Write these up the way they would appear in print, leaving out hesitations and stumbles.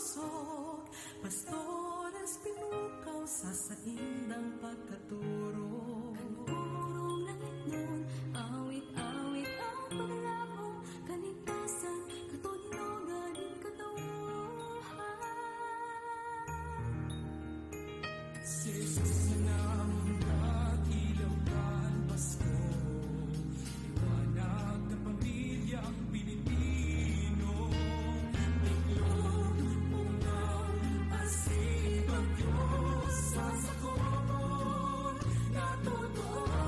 lusok, pastores pinukaw sa saindang pagkaturo. Kanturong langit nun, awit-awit ang paglahong, kaligtasan, katulinogan, katauhan. Si Jesus na among kakilawan, Pasko, liwanag ng pamilyang Pilipino. Iklog, pungaw, asin, bagyo, sa sakon, natutuwa.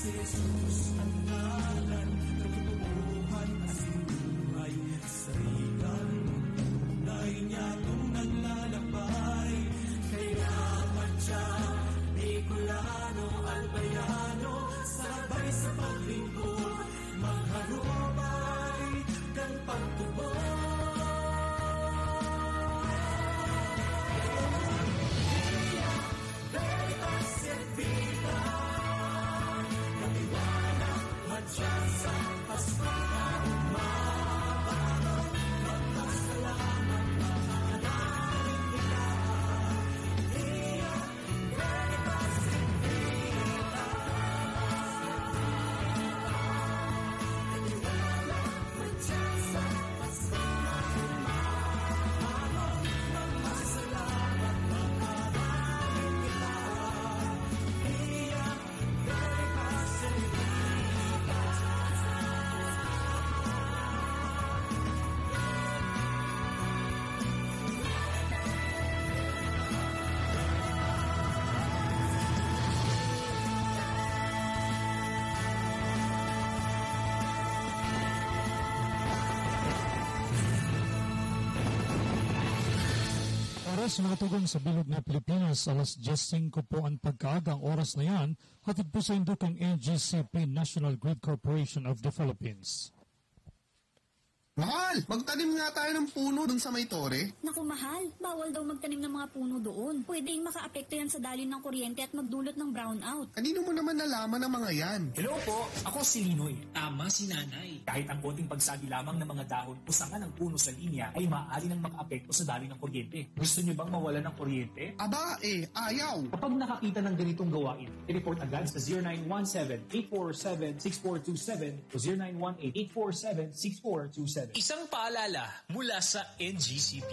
Jesus ang ngalan, katutuhan asin buhay, sa ikan tunay niya kung naglalakbay. Kaya madyan, Bicolano, Albayano, sabay sa paglingkod, magharubay, kan pagtubos. Oras mga tugon sa bilog na Pilipinas, alas 10:05 po ang pagkaagang oras na yan, hatid po sa indukang NGCP, National Grid Corporation of the Philippines. Mahal, magtanim nga tayo ng puno dun sa may tore. Naku mahal, bawal daw magtanim ng mga puno doon. Pwedeng makaapekto yan sa dalin ng kuryente at magdulot ng brownout. Kanino mo naman nalaman ang mga yan? Hello po, ako si Linoy. Tama si Nanay. Kahit ang konting pagsagi lamang ng mga dahon o sanga ng puno sa linya ay maaari nang makaapekto sa dalin ng kuryente. Gusto niyo bang mawala ng kuryente? Aba ayaw. Kapag nakakita ng ganitong gawain, i-report agad sa 0917-847-6427 o 0918-847-6427. Isang paalala mula sa NGCP.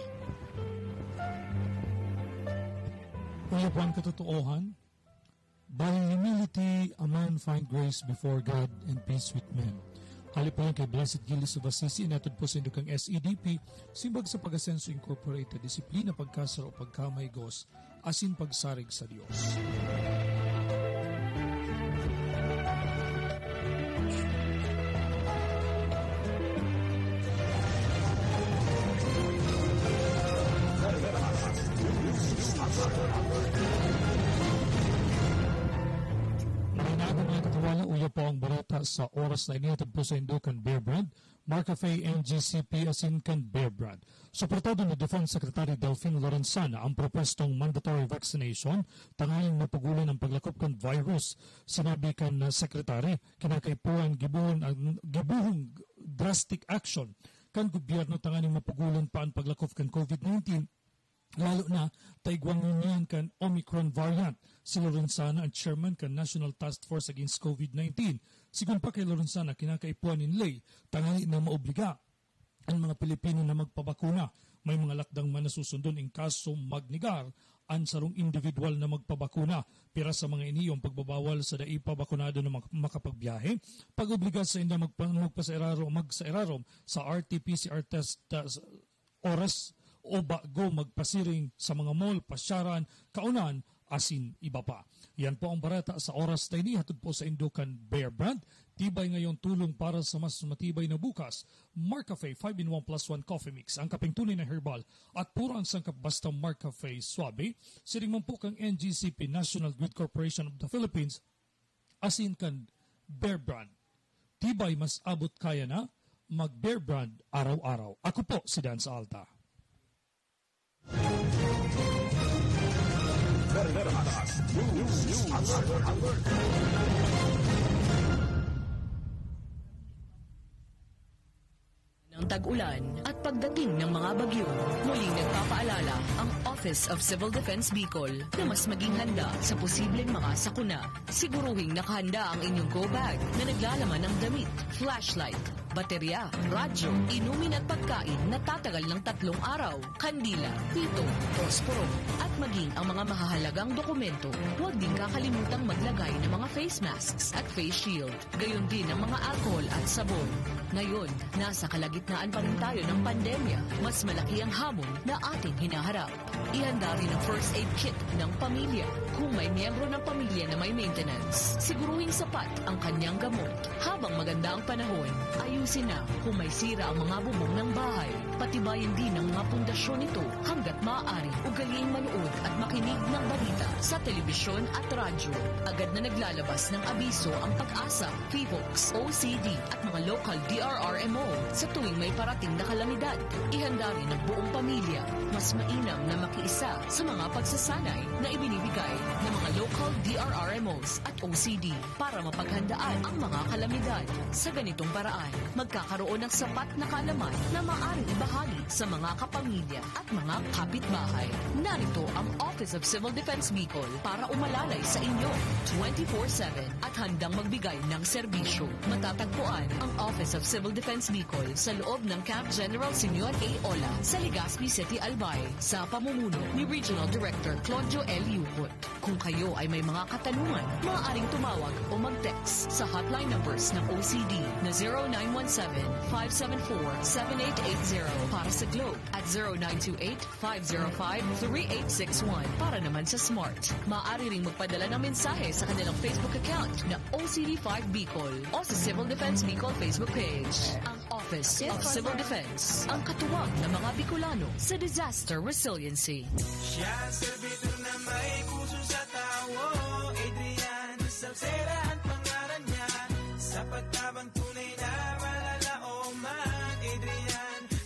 Kung po ang katotohan, by humility, a man find grace before God and peace with men. Hali po lang kay Blessed Gilles of Assisi, inatod po sa indukang SEDP, simbag sa Pag-Asenso Incorporated, disiplina, pagkasaro, pagkamaygos, asin pagsarig sa Diyos. Marinado mga katiwala, uya po ang balita sa oras na inihatid po sa Indukan Bear Brand, Marcafe NGCP Asincan Bear Brand. Suportado ni Defense Secretary Delphine Lorenzana ang propostong mandatory vaccination, tanghaling mapagulan ang paglakop kan virus. Sinabi kan na Secretary, kinakaipuan gibuhong drastic action kan gobyerno tanghaling mapagulan pa ang paglakop kan COVID-19, lalo na taigwang niyan kan Omicron variant. Si Lorenzana ang chairman kan National Task Force Against COVID-19. Sigun pa kay Lorenzana, kinakaipuan ninlay, tangali na maobliga ang mga Pilipino na magpabakuna. May mga lakdang man nasusundon in kaso magnigar ang sarong individual na magpabakuna. Pira sa mga iniyong pagbabawal sa daipabakunado na makapagbiyahe, pag-obliga sa inda magpasairarom sa RT-PCR test oras o bago magpasiring sa mga mall, pasyaran, kaunan, asin iba pa. Yan po ang barata sa oras na ini hatod po sa Indukan Bear Brand. Tibay ngayon tulong para sa mas matibay na bukas. Marcafe 5-in-1 plus 1 coffee mix. Ang kaping tunay na herbal at puro ang sangkap basta Marcafe Suave. Siring man po kang NGCP National Grid Corporation of the Philippines. Asin kan Bear Brand. Tibay mas abot kaya na mag Bear Brand araw-araw. Ako po si Dan sa Alta. Ng tag-ulan at pagdating ng mga bagyo, muling nagpapaalala ang Office of Civil Defense Bicol na mas maging handa sa posibleng mga sakuna. Siguruhing nakahanda ang inyong go bag na naglalaman ng damit, flashlight, baterya, radyo, inumin at pagkain na tatagal ng 3 araw, kandila, pito, posporo, at maging ang mga mahahalagang dokumento. Huwag din kakalimutang maglagay ng mga face masks at face shield. Gayon din ang mga alcohol at sabon. Ngayon, nasa kalagitnaan pa rin tayo ng pandemya. Mas malaki ang hamon na ating hinaharap. Ihanda rin ang first aid kit ng pamilya. Kung may miyembro ng pamilya na may maintenance, siguruhing sapat ang kanyang gamot. Habang maganda ang panahon, ayusin na kung may sira ang mga bubong ng bahay. Patibayin din ang mga pundasyon nito hanggat maaari. Ugaliing manood at makinig ng balita sa telebisyon at radyo. Agad na naglalabas ng abiso ang Pag-asa, PHOX, OCD at mga local DRRMO sa tuwing may parating na kalamidad. Ihanda rin ng buong pamilya. Mas mainam na makiisa sa mga pagsasanay na ibinibigay ng mga local DRRMOs at OCD para mapaghandaan ang mga kalamidad. Sa ganitong paraan, magkakaroon ng sapat na kaalaman na maaaring ibahagi sa mga kapamilya at mga kapitbahay. Narito ang Office of Civil Defense Bicol para umalalay sa inyo 24/7 at handang magbigay ng serbisyo. Matatagpuan ang Office of Civil Defense Bicol sa loob ng Camp General Senior A. Ola sa Legazpi City, Albay sa pamumuno ni Regional Director Claudio L. Yucot. Kung kayo ay may mga katanungan, maaaring tumawag o mag-text sa hotline numbers ng OCD na 0917-574-7880 para sa Globe at 0928-505-3861 para naman sa Smart. Maaari ring magpadala ng mensahe sa kanilang Facebook account na OCD5 Bicol o sa Civil Defense Bicol Facebook page. Ang Office of Civil Defense, ang katuwang ng mga Bicolano sa disaster resiliency. Siya ang servidor na may puso sa tawo, Adrian Salceda ang pangalan niya. Sa pagtabang tunay na malalaoman,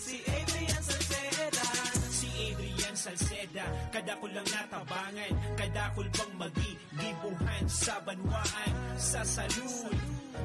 si Adrian Salceda. Si Adrian Salceda, kadakol lang natabangan, kadakol bang magigibuhan sa banwaan, sa salud,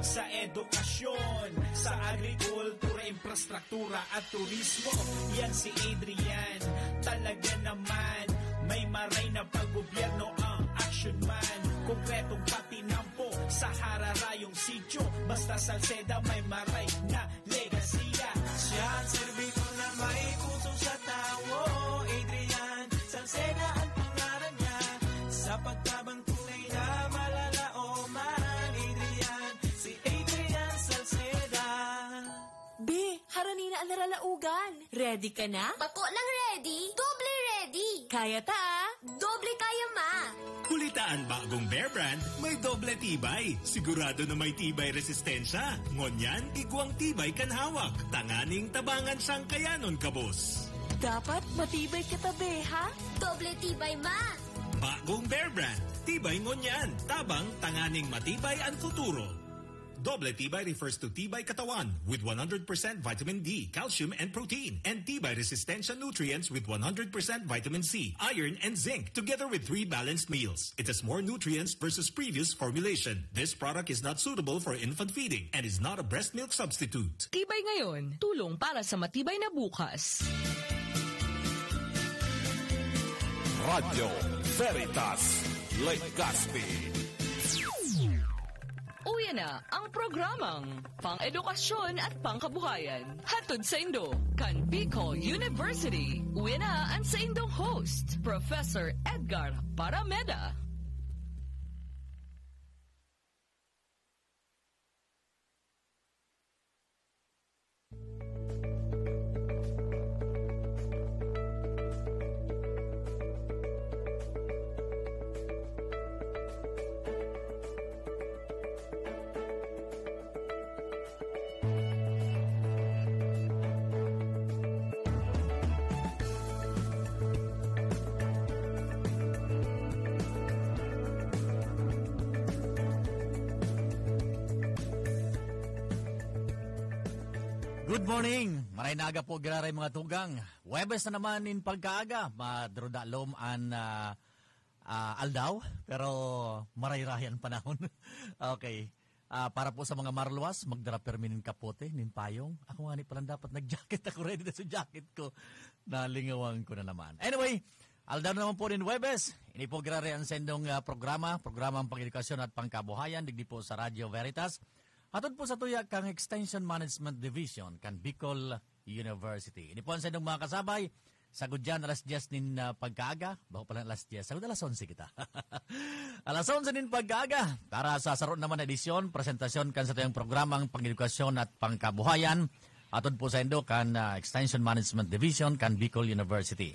sa edukasyon, sa agrikultura, infrastruktura at turismo. Yan si Adrian, talaga naman may maray na paggobyerno ang action man. Konkretong patinampo sa hararayong sityo, basta Salceda may maray na legasiya. Siya ang servidor na may puso sa tawo, Adrian Salceda ang pangalan niya. Sa pagtabang tunay na malalaoman, si Adrian Salceda. Be, harani na ang naralaugan. Ready ka na? Bako lang ready, doble ready. Kaya ta? Doble kaya ma. Kulitaan bagong Bear Brand, may doble tibay. Sigurado na may tibay resistensya. Ngonyan, igwang tibay kan hawak. Tanganing tabangan sang kayanon kabos. Dapat matibay ka tabi, ha? Doble tibay ma. Bagong Bear Brand, tibay ngonyan. Tabang tanganing matibay ang futuro. Doble tibay refers to tibay katawan with 100% vitamin D, calcium, and protein, and tibay resistensya nutrients with 100% vitamin C, iron, and zinc, together with 3 balanced meals. It has more nutrients versus previous formulation. This product is not suitable for infant feeding and is not a breast milk substitute. Tibay ngayon, tulong para sa matibay na bukas. Radyo Veritas Legazpi. Uwi na ang programang pang-edukasyon at pangkabuhayan. Hatod sa Indo, kan Bicol University. Uwi na ang sa Indong host, Professor Edgar Parameda. Good morning. Maray naga po giraray mga tugang. Webes na naman in pagkaaga. Madrudalom an aldaw. Pero maray-rayan panahon. Okay. Para po sa mga marluwas, magdara perminin kapote, nin payong. Ako nga ni palang dapat nag-jacket. Ako ready na sa jacket ko. Nalingawang ko na naman. Anyway, aldaw naman po rin Webes. Ini po giraray ang sendong programang pang-edukasyon at pangkabuhayan. Digdi po sa Radio Veritas. Atod po sa tuya kang Extension Management Division kan Bicol University. Ini po ang sendong mga kasabay. Sagod dyan, alas 10 nin pagkaaga. Bago pala alas 10. Sagod alas 11 kita. Alas 11 nin pagkaaga. Para sa saron naman edisyon, presentasyon kan sa tuyang programang pang-edukasyon at pangkabuhayan. Atod po sa endo kan Extension Management Division kan Bicol University.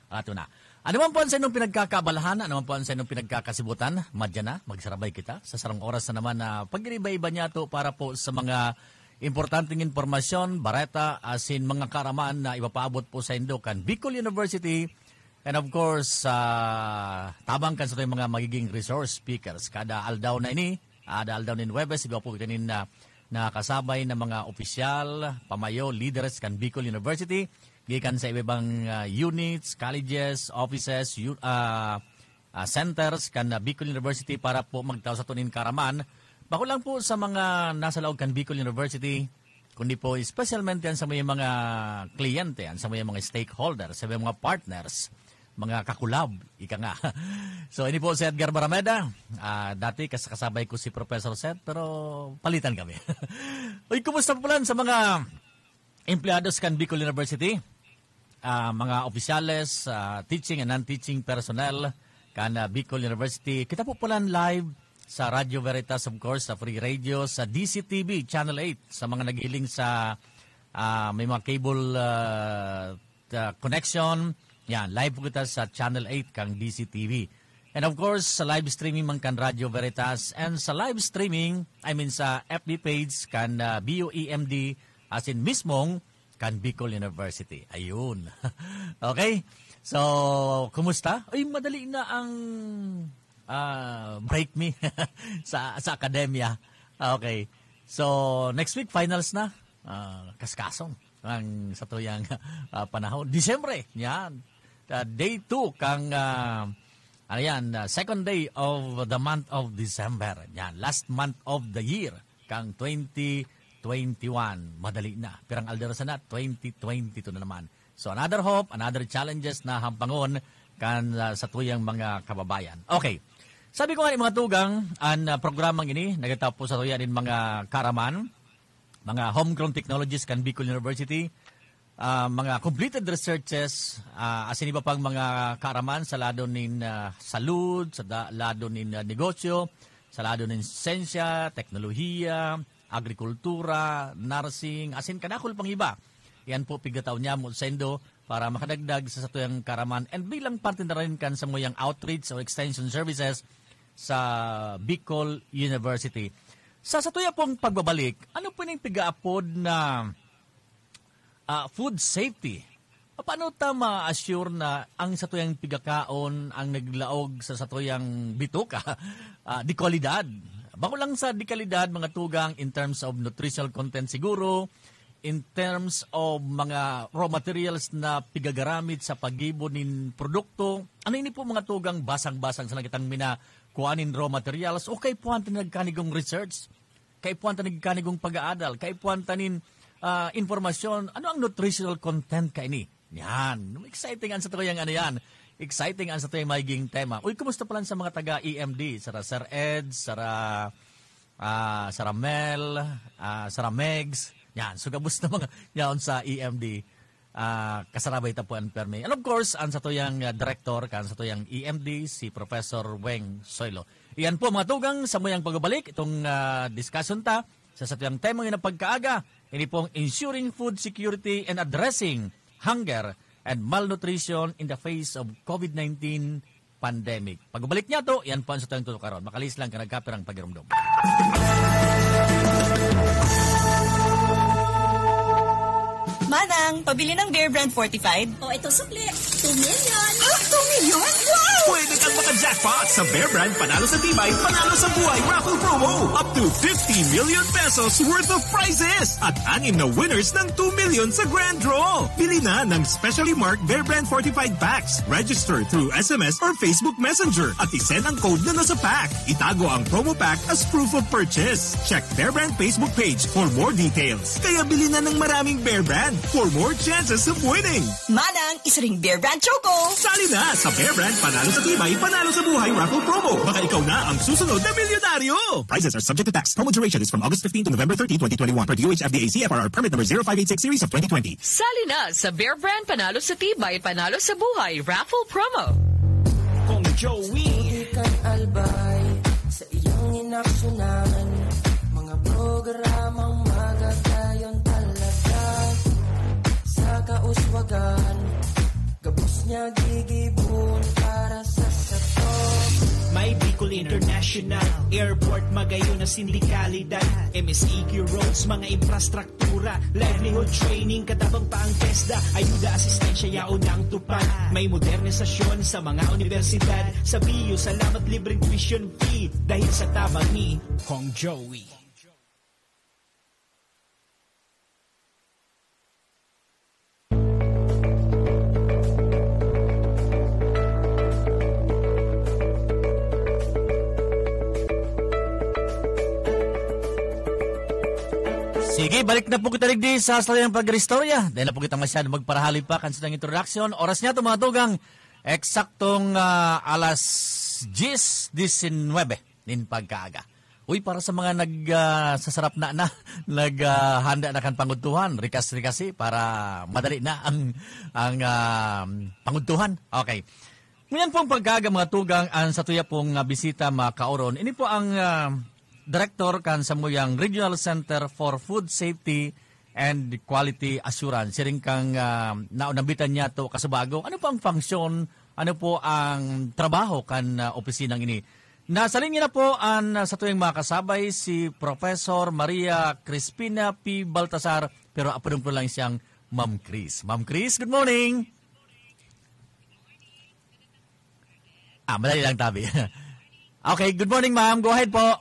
Ato na. Ano man po ang sinong pinagkakabalahan, ano man po ang sinong pinagkakasibutan, madya na, magsarabay kita. Sa sarang oras na naman na pag-iba-iba niya to para po sa mga importanteng informasyon, bareta, asin mga karamaan na ipapaabot po sa indo kan Bicol University. And of course, tabang kan sa ito yung mga magiging resource speakers. Kada aldaw na ini, ada aldaw nin Webes, iba po itanin na nakasabay na mga opisyal, pamayo, leaders kan Bicol University. Gikan sa ibang units, colleges, offices, centers kan Bicol University para po magtaw sa tunin karaman. Bako lang po sa mga nasa loob kan Bicol University, kundi po specialmente sa mga kliyente, sa mga stakeholders, sa mga partners, mga kakulab, ika nga. So ini po si Edgar Barameda. Dati kasabay ko si Professor Seth, pero palitan kami. Uy, kumusta po lang sa mga empleados kan Bicol University? Mga opisyales, teaching and non-teaching personnel kan Bicol University. Kita po pulan live sa Radio Veritas, of course, sa Free Radio, sa DCTV, Channel 8, sa mga naghiling sa may mga cable connection. Yan, live po kita sa Channel 8 kang DCTV. And of course, sa live streaming man kan Radio Veritas. And sa live streaming, sa FB page kan BOEMD, as in mismong kan Bicol University. Ayun. Okay? So, kumusta? Ay, madali na ang break me sa akademya. Okay. So, next week, finals na. Kaskasong ang sa tuyang panahon. Disyembre. Yan. Day 2 kang second day of the month of December. Yan. Last month of the year kang 2021. Madali na. Pirang alderosa na, 2022 na naman. So, another hope, another challenges na hampangon kan sa tuyang mga kababayan. Okay. Sabi ko nga mga tugang, ang programang ini, nagatapos sa tuyan in mga karaman, mga homegrown technologies kan Bicol University, mga completed researches, asin iba pang mga karaman sa lado nin salud, sa lado nin negosyo, sa lado nin siyensya, teknolohiya, agrikultura, nursing, asin kanakol pang iba. Yan po pigataw niya mo sendo para makadagdag sa satuyang karaman and bilang parte na rin kan sa muyang outreach or extension services sa Bicol University. Sa satuya pong pagbabalik, ano po yung pigaapod na food safety? Paano ta ma-assure na ang satuyang pigakaon ang naglaog sa satuyang bituka di kalidad? Bako lang sa di kalidad, mga tugang, in terms of nutritional content siguro, in terms of mga raw materials na pigagaramit sa pag-ibo nin produkto. Ano ini po mga tugang basang-basang sa nakitang kuanin raw materials o kay puwanta nagkanigong research, kay puwanta nagkanigong pag-aadal, kay puwanta nin informasyon, ano ang nutritional content ka ini? Yan. Exciting ang sa tuyang yan. Exciting ang sa tuyang magiging tema. Uy, kumusta pala sa mga taga-EMD? Sara Sir Ed, Sara Mel, Sara Megs. Yan. So, gabos na mga yan sa EMD. Kasarabay tapuan perme. And of course, ang sa tuyang director, kan sa tuyang EMD, si Professor Weng Soylo. Iyan po mga tugang sa muyang pagbabalik. Itong discussion ta sa tuyang tema ng pagkaaga. Ini pong ensuring food security and addressing hunger and malnutrition in the face of COVID-19 pandemic. Pagbalik niya to, yan po ang sa tuyang tutukaron. Makalis lang ka nagkapirang pagirumdom. Manang, pabili ng Bear Brand Fortified. O ito sukli, 2 million. 2 million? Wow! Pwede kang maka-jackpot sa Bear Brand Panalo sa Tibay, Panalo sa Buhay raffle promo. Up to 50 million pesos worth of prizes. At 6 na winners ng 2 million sa grand draw. Bili na ng specially marked Bear Brand Fortified packs. Register through SMS or Facebook Messenger at isend ang code na nasa pack. Itago ang promo pack as proof of purchase. Check Bear Brand Facebook page for more details. Kaya bili na ng maraming Bear Brand for more chances of winning. Manang, isa ring Bear Brand Choco. Sali na sa Bear Brand Panalo sa Tibay, Panalo sa Buhay raffle promo. Baka ikaw na ang susunod na milyonaryo. Prizes are subject to tax. Promo duration is from August 15 to November 30, 2021 per DOH FDA CFRR permit number 0586 series of 2020. Sali na sa Bear Brand Panalo sa Tibay, Panalo sa Buhay raffle promo. Kung Joey Ikan albay sa iyong inaksyonan, mga programang magagayon talaga sa kauswagan, gabos niya gigibon para sa sato. May Bicol International Airport, magayon na sindikalidad, MSEQ roads, mga infrastruktura, livelihood training, katabang pa ang TESDA, ayuda, asistensya, yaon ang tupad. May modernisasyon sa mga universidad, sa BU, salamat libreng tuition fee, dahil sa tabang ni Kong Joey. Sige, balik na po kita ligdi sa sala ng pag-restorya. Dahil na po kita masyado magparahali pa kan sa introduction. Oras niya tumatugang eksaktong alas 10:19 nin pagkaaga. Uy, para sa mga nagsasarap naghanda na kan panguntuhan, rikas-rikasi para madali na ang panguntuhan. Okay. Ngayon pong pagkaaga mga tugang ang sa tuya pong bisita mga kaoron. Ini po ang Director kan Samuyang Regional Center for Food Safety and Quality Assurance. Siring kang naunambitan niya to kasubago. Ano po ang funksyon? Ano po ang trabaho kan opisinang ini? Nasa linya na po ang sa tuwing mga kasabay si Professor Maria Crispina P. Baltasar, pero apodong po lang siyang Ma'am Chris. Ma'am Chris, good morning! Madali lang tabi. Okay, good morning ma'am. Go ahead po.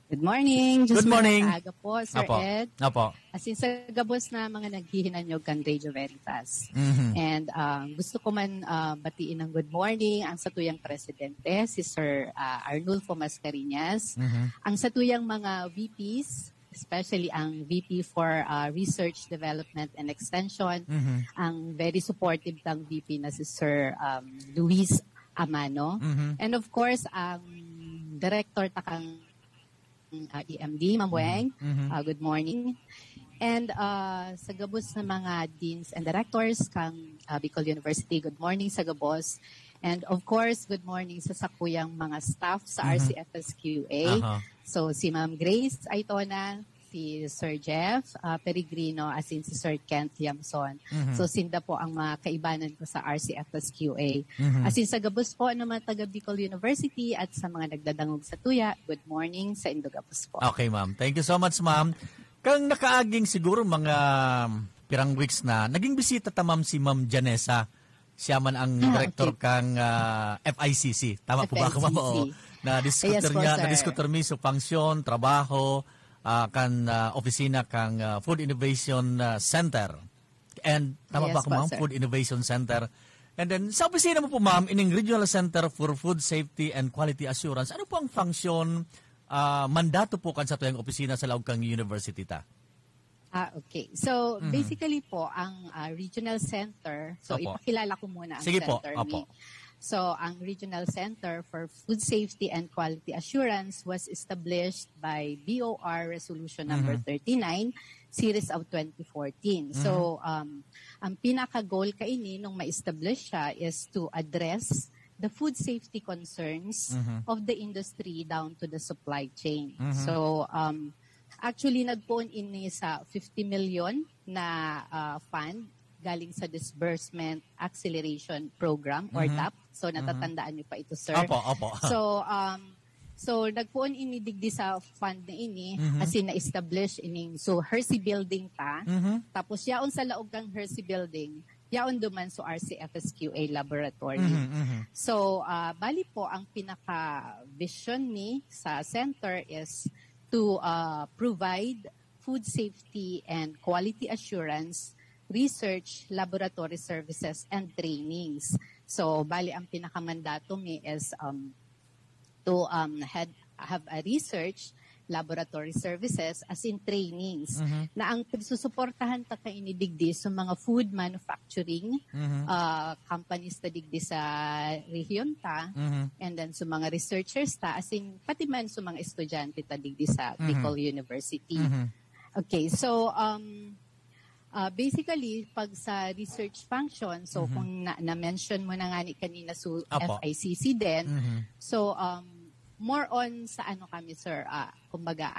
Good morning. Good morning. Aga po, Sir Apo. Ed. Apo. As in, sa gabos na mga naghihinanyog kan Radio Veritas. And gusto ko man batiin ng good morning ang satuyang presidente, si Sir Arnulfo Mascareñas. Ang satuyang mga VPs, especially ang VP for Research, Development, and Extension. Ang very supportive ng VP na si Sir Luis Amano. And of course, ang Director takang EMD, Ma'am Weng, good morning. And sa gabos na mga deans and directors kang Bicol University, good morning sa gabos. And of course, good morning sa sakuyang mga staff sa RCFSQA. So si Ma'am Grace Aitona, si Sir Jeff Peregrino, as in si Sir Kent Yamson. So sinda po ang mga kaibanan ko sa RCFSQA. As in sa gabos po ng mga taga Bicol University at sa mga nagdadangog sa tuya, good morning sa Indogapos po. Okay ma'am, thank you so much ma'am. Kang nakaaging siguro mga pirang weeks na, naging bisita tamam si Ma'am Janessa. Siya man ang director kang FICC. Tama po ba ako ma'am? Na-diskutor mi sa function, trabaho, kan opisina kang Food Innovation Center. And tama ba ako ma'am? Food Innovation Center. And then sa opisina mo po ma'am, ining Regional Center for Food Safety and Quality Assurance, ano po ang function, mandato po kan sa tuyang opisina sa laog kang university ta? Okay. So basically po, ang Regional Center, so ipakilala ko muna ang center. So, ang Regional Center for Food Safety and Quality Assurance was established by BOR Resolution number 39, Series of 2014. So, ang pinaka-goal kaini nung ma-establish siya is to address the food safety concerns of the industry down to the supply chain. So, actually, nagpoon ini sa 50 million na fund galing sa Disbursement Acceleration Program or DAP. So, natatandaan niyo pa ito, sir. Opo. So, So nagpuon ini digdi sa fund na ini as in na-establish ining so Hershey Building ta. Tapos yaon sa laog kang Hershey Building, yaon duman so RCFSQA laboratory. So bali po ang pinaka vision ni sa center is to provide food safety and quality assurance, research, laboratory services, and trainings. So bali ang pinakamandato mi is to have a research, laboratory services, as in trainings, na ang susuportahan ta kay inidigdi sa mga food manufacturing companies ta digdi sa rehiyon ta, and then sa mga researchers ta, as in pati man sa mga estudyante ta digdi sa Bicol University. Okay, so basically, pag sa research function, so kung na-mention mo na nga ni kanina so FICC din, so more on sa ano kami, sir, kumbaga,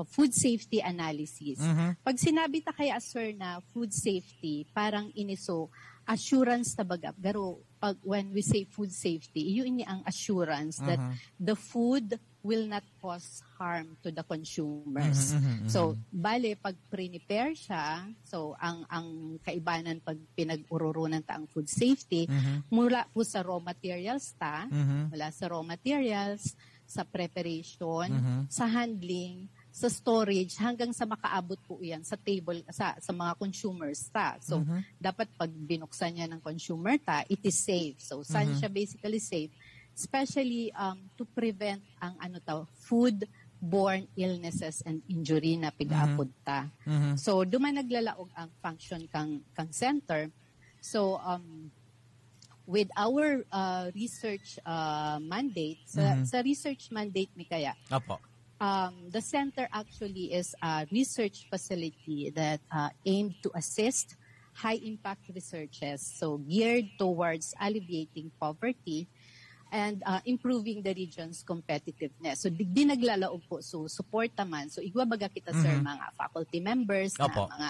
food safety analysis. Pag sinabi ta kaya, sir, na food safety, parang iniso, assurance tabaga. Pero pag when we say food safety, yun ni ang assurance that the food will not cause harm to the consumers. So, bale, pag prepare siya, so ang kaibanan pag pinag-ururunan ta ang food safety, mula po sa raw materials ta, mula sa raw materials, sa preparation, sa handling, sa storage, hanggang sa makaabot po yan sa table, sa mga consumers ta. So, dapat pag binuksan niya ng consumer ta, it is safe. So, saan siya basically safe? Especially to prevent ang food-borne illnesses and injury na pig-apod ta. So, duman naglalaog ang function kang center. So, with our research mandate, sa research mandate ni kaya, the center actually is a research facility that aimed to assist high-impact researches, so geared towards alleviating poverty and improving the region's competitiveness. So, di naglalaog po. So, support naman. So, igwabaga kita, sir, mga faculty members na mga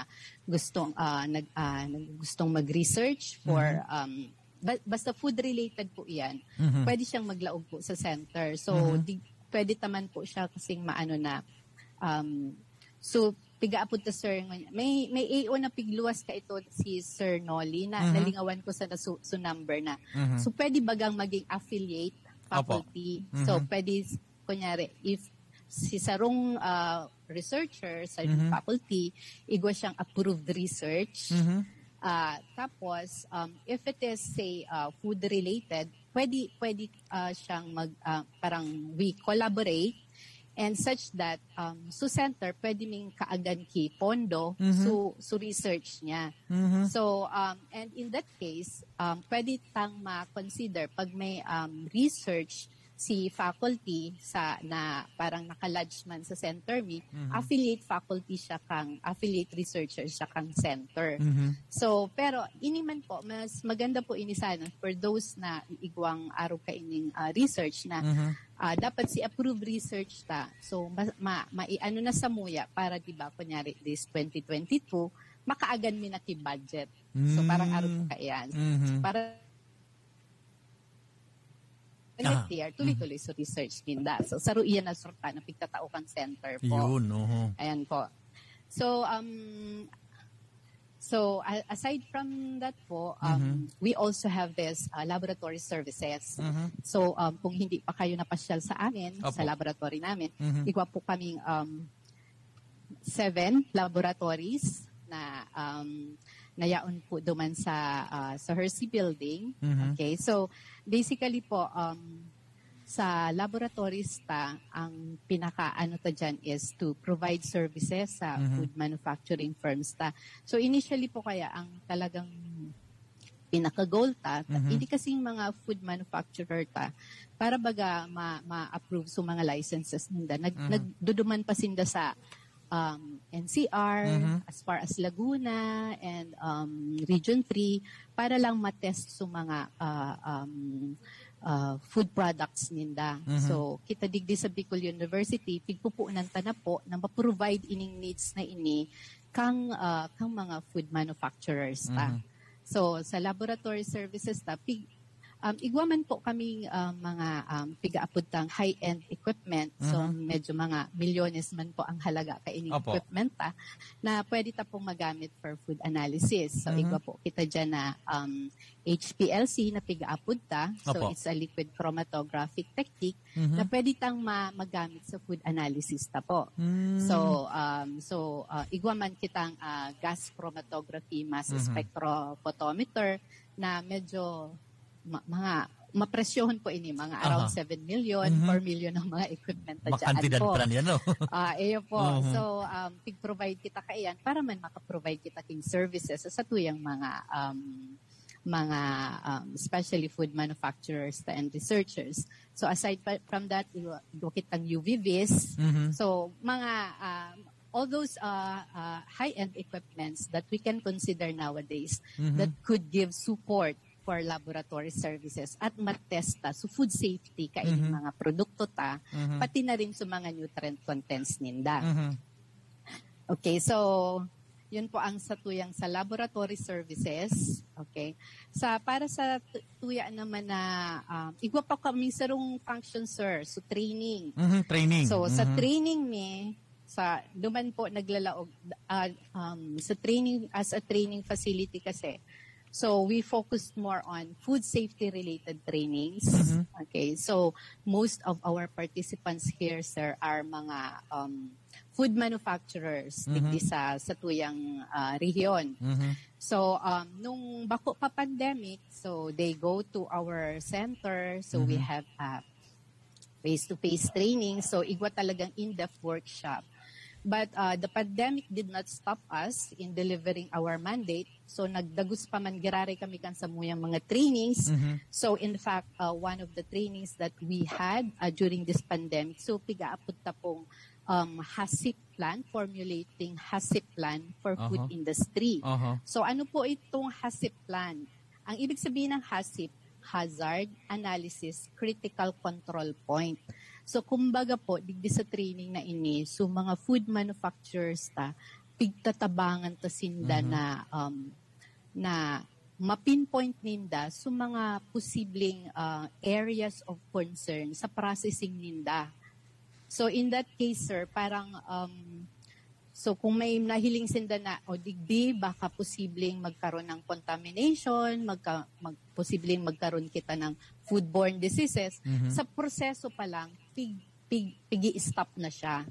gustong mag-research for, basta food-related po yan, pwede siyang maglaog po sa center. So, pwede taman po siya kasing maano na, so, pigaapod ta, sir, may AO na pigluwas ka ito si Sir Nolly na nalingawan ko sa number na. So, pwede bagang maging affiliate faculty. So, pwede, kunyari, if si sarong researcher sa faculty, igwa siyang approved research. Tapos, if it is, say, food-related, pwede siyang parang we collaborate and such that so center pwede ming kaagan ki pondo so research niya. So and in that case pwede tang ma-consider pag may research si faculty sa na parang naka-lodge man sa center mi, affiliate faculty siya kang affiliate researcher siya kang center. So pero ini man po mas maganda po ini sana for those na igwang araw ka ining research na dapat si approved research ta. So maiano na sa muya para di ba kunyari this 2022 makaagan mi na ki budget. So parang araw ka yan. So, para next year, tuloy-tuloy sa research kinda. So, saro iyan na sorta na pigtatao kang center po. Yun, Ayan po. So, aside from that po, we also have this laboratory services. So, kung hindi pa kayo napasyal sa amin, sa laboratory namin, igwa po kaming 7 laboratories na nayaon po duman sa Hershey Building. Okay, so basically po sa laboratories ta ang pinaka ano ta dyan is to provide services sa food manufacturing firms ta. So initially po kaya ang talagang pinaka-goal ta, hindi kasing mga food manufacturer ta para baga ma-approve sa mga licenses nila. Nagduduman pa sinda sa NCR, as far as Laguna and Region 3 para lang matest sa mga food products ninda. So, kita digdi sa Bicol University, pigpupunan ta na po na ma-provide ining needs na ini kang mga food manufacturers ta. So, sa laboratory services ta, Igwaman po kaming mga piga-apudtang high-end equipment. So medyo mga milyones man po ang halaga kaining equipment na pwede ta pong magamit for food analysis. So igwa po kita dyan na HPLC na piga-apudta. So it's a liquid chromatographic technique na pwede tang magamit sa food analysis ta po. So igwaman kitang gas chromatography mass spectrophotometer na medyo mga mapresyohan po ini mga around 7 million, 4 million ng mga equipment na dyan po. Pa niyan, no? Iyo po. So, pig-provide kita kaiyan para man makaprovide kita king services sa tuyang mga especially food manufacturers and researchers. So, aside from that, kitang UV-Vis. So, mga all those high-end equipments that we can consider nowadays that could give support for laboratory services at matesta so food safety kaining mga produkto ta pati na rin sa mga nutrient contents ninda. Okay, so yun po ang satuyang sa laboratory services. Okay. Para sa tuya naman na igwa pa kami sarong function, sir. So training. Training. So sa training sa duman po naglalaog sa training as a training facility kasi. So we focused more on food safety related trainings. Okay, so most of our participants here, sir, are mga food manufacturers digdi sa tuyang rehiyon. So nung bako pa pandemic, so they go to our center. So we have face-to-face training. So igwa talagang in-depth workshop. But the pandemic did not stop us in delivering our mandate. So nagdagus pa man girare kami kan sa muyang mga trainings. So in fact, one of the trainings that we had during this pandemic, so pigaapod ta pong HACCP plan, formulating HACCP plan for food industry. So ano po itong HACCP plan? Ang ibig sabihin ng HACCP, Hazard Analysis Critical Control Point. So kumbaga po, digdi sa training na ini, so mga food manufacturers pigtatabangan ta sinda na mapinpoint ninda so mga posibleng areas of concern sa processing ninda. So in that case, sir, parang so kung may nahiling sinda na o digdi baka posibleng magkaroon ng contamination, posibleng magkaroon kita ng foodborne diseases, sa proseso pa lang pigi-stop na siya.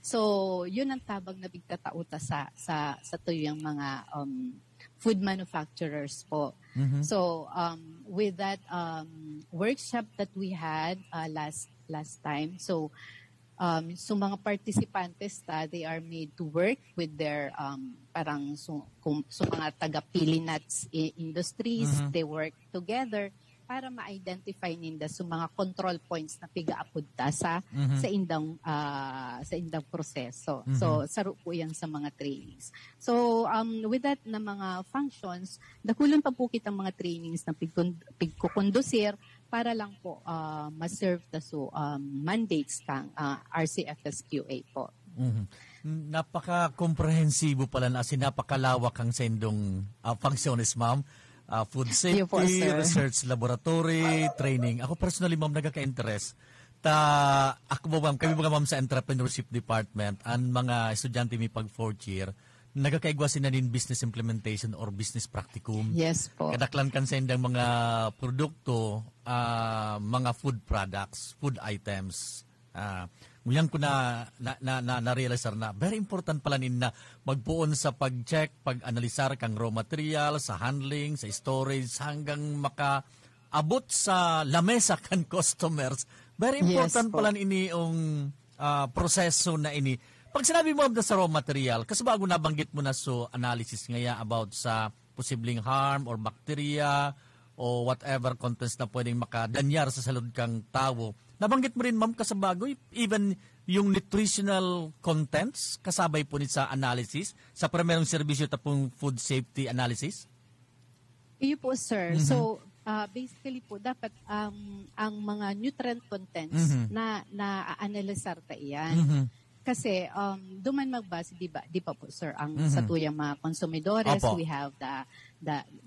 So yun ang tabag na bigtatauta sa tuyang mga food manufacturers po. So with that workshop that we had last time, so mga participantes they are made to work with their parang mga taga-pili nuts industries. They work together para ma-identify ninda mga control points na pigaapod ta sa indang proseso. So saro po yan sa mga trainings. So with that na mga functions, dakulan pa po kitang mga trainings na pigkukondusir para lang po ma-serve ta mandates kang RCFSQA po. Napaka-komprehensibo pala na napakalawak ang sendong functions, ma'am. Food safety, research laboratory, training. Ako personally, ma'am, nagkaka-interest. Ako ma'am, kami mga ma'am sa entrepreneurship department, ang mga estudyante mi pag 4th year, nagkakaigwasin na din business implementation or business practicum. Yes po. Kadaklan kan sa indang mga produkto, mga food products, food items. Nguyang ko na-realize na very important pala na magpuon sa pag-check, pag-analisar kang raw material, sa handling, sa storage, hanggang makaabot sa lamesa kan customers. Very important pala ini yung proseso na ini. Pag sinabi mo sa raw material, kasi bago nabanggit mo na analysis ngaya about sa posibleng harm or bacteria o whatever contents na pwedeng makadanyar sa salud kang tao. Nabanggit mo rin, ma'am, kasabago, even yung nutritional contents, kasabay po sa analysis, sa primerong serbisyo tapong food safety analysis? Iyo po, sir. So, basically po, dapat ang mga nutrient contents na analysar ta iyan. Kasi duman magbase, di pa po sir, ang sa tuyang mga konsumidores, we have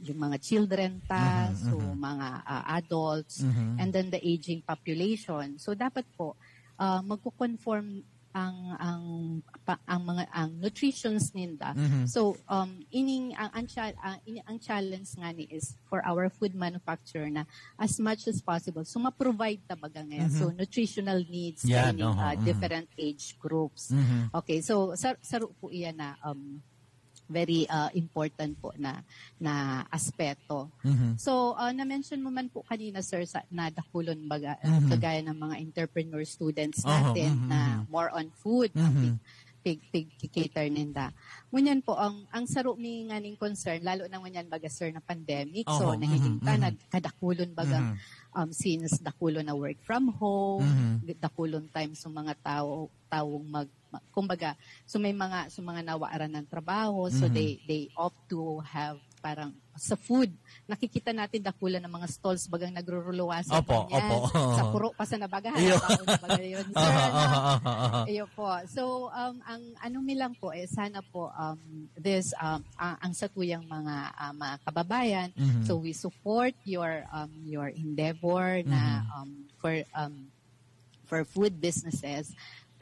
yung mga children so mga adults, and then the aging population. So dapat po magko-conform ang nutritions ninda. So ang challenge nga ni is for our food manufacturer na as much as possible so ma-provide tabaga ngayon so nutritional needs in different age groups. Okay, so saro po iyan na very important po na aspeto. So, na-mention mo man po kanina, sir, na dakulon baga, kagaya ng mga entrepreneur students natin na more on food, pig-cater ninda. Ngunyan po, ang saro mi nga ning concern, lalo na ngunyan baga, sir, na pandemic, so nahiling kadakulon baga, since dakulon na work from home, dakulon time sa mga taong kumbaga, so may mga nawaaran ng trabaho, so they opt to have parang sa food. Nakikita natin dakulan ng mga stalls bagang nagruruluwasan sa puro pa sa nabaga. Yun, sir. Iyo po. So, ang ano nilang po, sana po, ang satuyang mga kababayan, so we support your endeavor na for food businesses.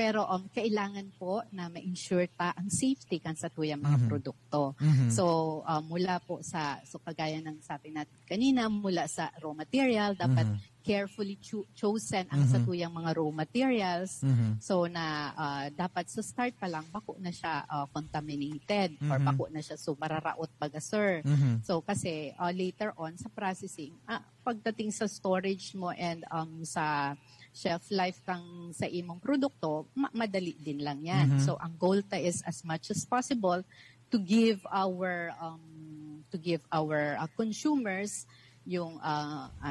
Pero kailangan po na ma-ensure ta ang safety kan sa tuyang mga produkto. So mula po so kagaya ng sabi natin kanina, mula sa raw material, dapat carefully chosen ang sa tuyang mga raw materials. So na dapat sa start pa lang bako na siya contaminated or bako na siya so mararaot baga, sir. So kasi later on sa processing, pagdating sa storage mo and sa shelf life kang sa imong produkto, madali din lang yan. So ang goal ta is as much as possible to give our consumers yung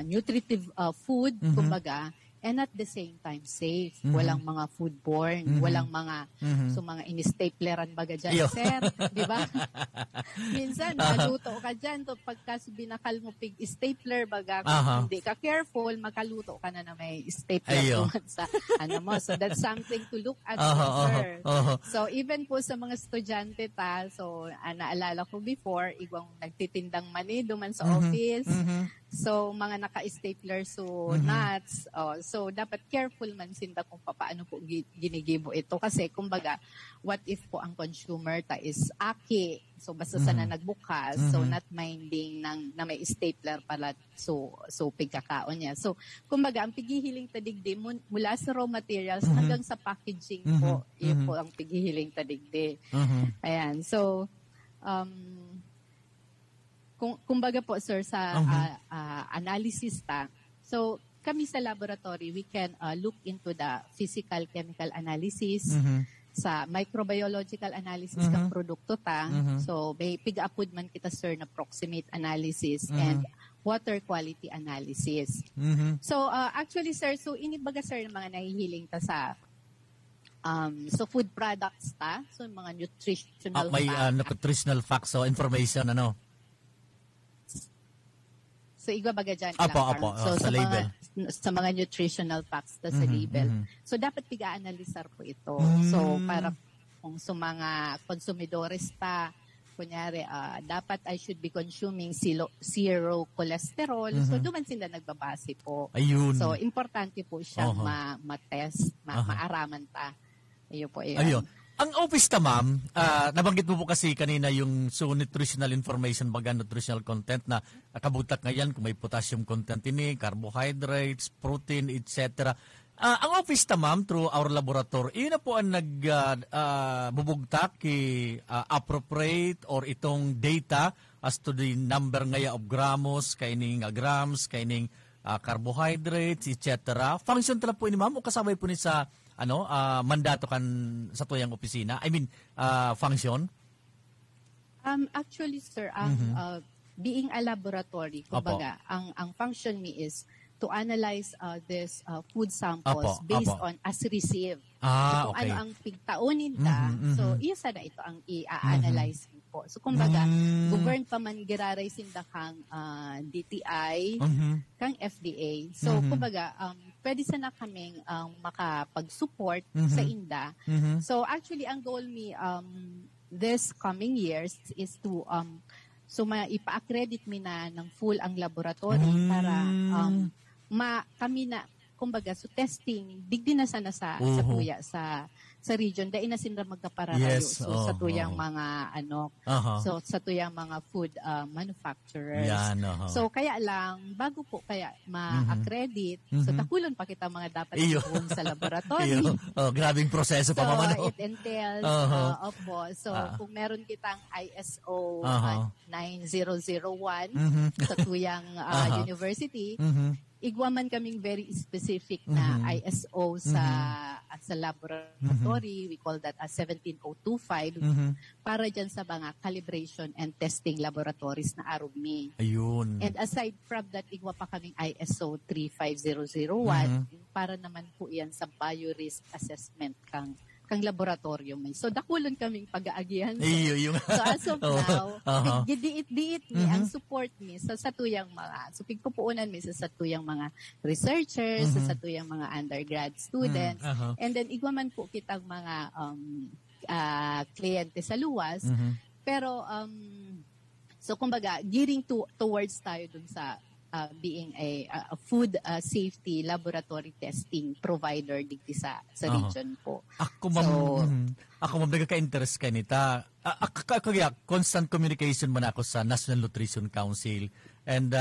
nutritive food, kumbaga, and at the same time safe. Walang mga foodborne, walang mga so mga in-stapleran baga dyan, sir, di ba? Minsan maluto ka dyan to pagka binakal mo pig stapler baga, kung hindi ka careful, makaluto ka na may stapler sa mo. So that's something to look at, sir. So even po sa mga estudyante so naalala ko before, igwang nagtitindang mani duman sa office. So mga naka-stapler nuts. So dapat careful man sinda kung paano po ginigibo ito kasi kumbaga what if po ang consumer is aki. So basta sana nagbukas, so not minding na may stapler pala so pigkakaon niya. So kumbaga ang pighihiling tadigdi mula sa raw materials hanggang sa packaging po, yun po ang pighihiling tadigdi. Ayan. So kumbaga po, sir, sa analysis so kami sa laboratory, we can look into the physical chemical analysis, sa microbiological analysis ng produkto so may piga-apod man kita, sir, na proximate analysis and water quality analysis. So actually, sir, so inibaga, sir, ng mga nahihiling sa so food products so mga nutritional may nutritional facts o information So igwa baga dyan. So sa label. Sa mga nutritional facts sa label. So dapat piga-analisar po ito. So para kung sa mga konsumidores kunyari, dapat I should be consuming zero cholesterol. So duman sila nagbabase po. Ayun. So importante po siyang ma-test, maaraman Ayun po. Ayun. Ang office ma'am, nabanggit mo po kasi kanina yung nutritional information baga nutritional content na kabutak ngayon kung may potassium content ini, carbohydrates, protein, etc. Ang office ma'am, through our laboratory, yun na po ang nagbubugtak appropriate or itong data as to the number ngaya of gramos, kaining grams, kaining carbohydrates, etc. Function tala po ini ma'am o kasabay po ni sa mandato kan sa tuyang opisina? I mean, function? Actually, sir, being a laboratory, kumbaga, ang function ni is to analyze this food samples based on as received. Kung ano ang pigtaunin so isa na ito ang i-analyze po. So kumbaga, govern pa man giraray sinda kang DTI, kang FDA. So kumbaga, pwede sana kaming makapag-support sa inda. So actually, ang goal mi this coming years is to ipa-accredit mi na ng full ang laboratory para kami na kumbaga testing digdi na sana sa tuya sa region dahil na sila magkapararayo sa tuyang mga sa tuyang mga food manufacturers. So kaya lang bago po kaya ma-accredit so takulon pa kita mga dapat doon sa laboratory. Grabing proseso pa mamano. So it entails so kung meron kitang ISO 9001 sa tuyang university, igwaman kaming very specific na ISO sa laboratory. We call that 17025 para dyan sa mga calibration and testing laboratories na arugmi. Ayun. And aside from that, igwa pa kaming ISO 35001 para naman po yan sa biorisk assessment kang laboratorio may. So dakulon kaming pag-aagihan. So as of now, diit ni ang support mi sa tuyang mga pigpupuunan mi sa tuyang mga researchers, sa tuyang mga undergrad students. And then igwaman po kitang mga kliyente sa luwas. Pero so kumbaga gearing towards tayo dun sa being a food safety laboratory testing provider digdi sa region po. Ako ma'am nagka-interest ka nita. Constant communication man ako sa National Nutrition Council and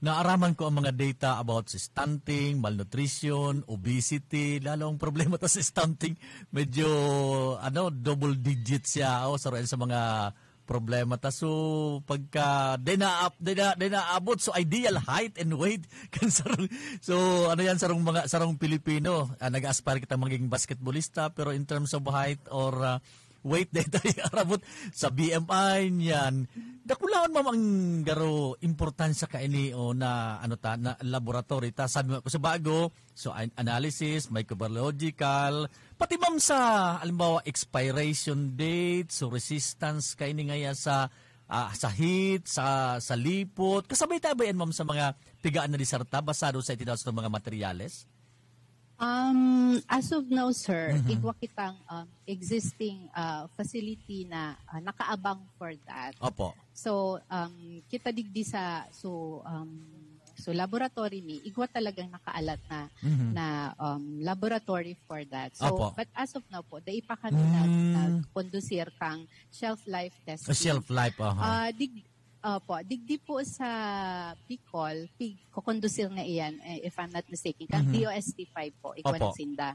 naaraman ko ang mga data about sa stunting, malnutrition, obesity, lalo ang problema ta sa stunting medyo double digit siya sa mga problema ta. So pagka dinaabot so ideal height and weight kan sarong so yan sarong Pilipino nag-aspire kita maging basketballista pero in terms of height or weight data arabot sa BMI niyan dakulaon mamang garo importansya ka ini na na laboratory ta sabi ko sa bago so analysis microbiological pati ma'am sa halimbawa expiration date so resistance ka ini ngaya sa heat sa lipot kasabay tayo ba yan ma'am sa mga pigaan na diserta basado sa itinaas ng mga materyales. As of now, sir, igwa kitang existing facility na nakaabang for that. Opo. So, kita digdi sa so laboratory ni igwa talagang nakaalat na laboratory for that. So, Opo. but as of now po, dai pa kami nag-conducir kang shelf life testing. Shelf life, digdi po sa Bicol, kukondusil nga iyan, if I'm not mistaken, kang DOST-5 po, ikaw ng sinda.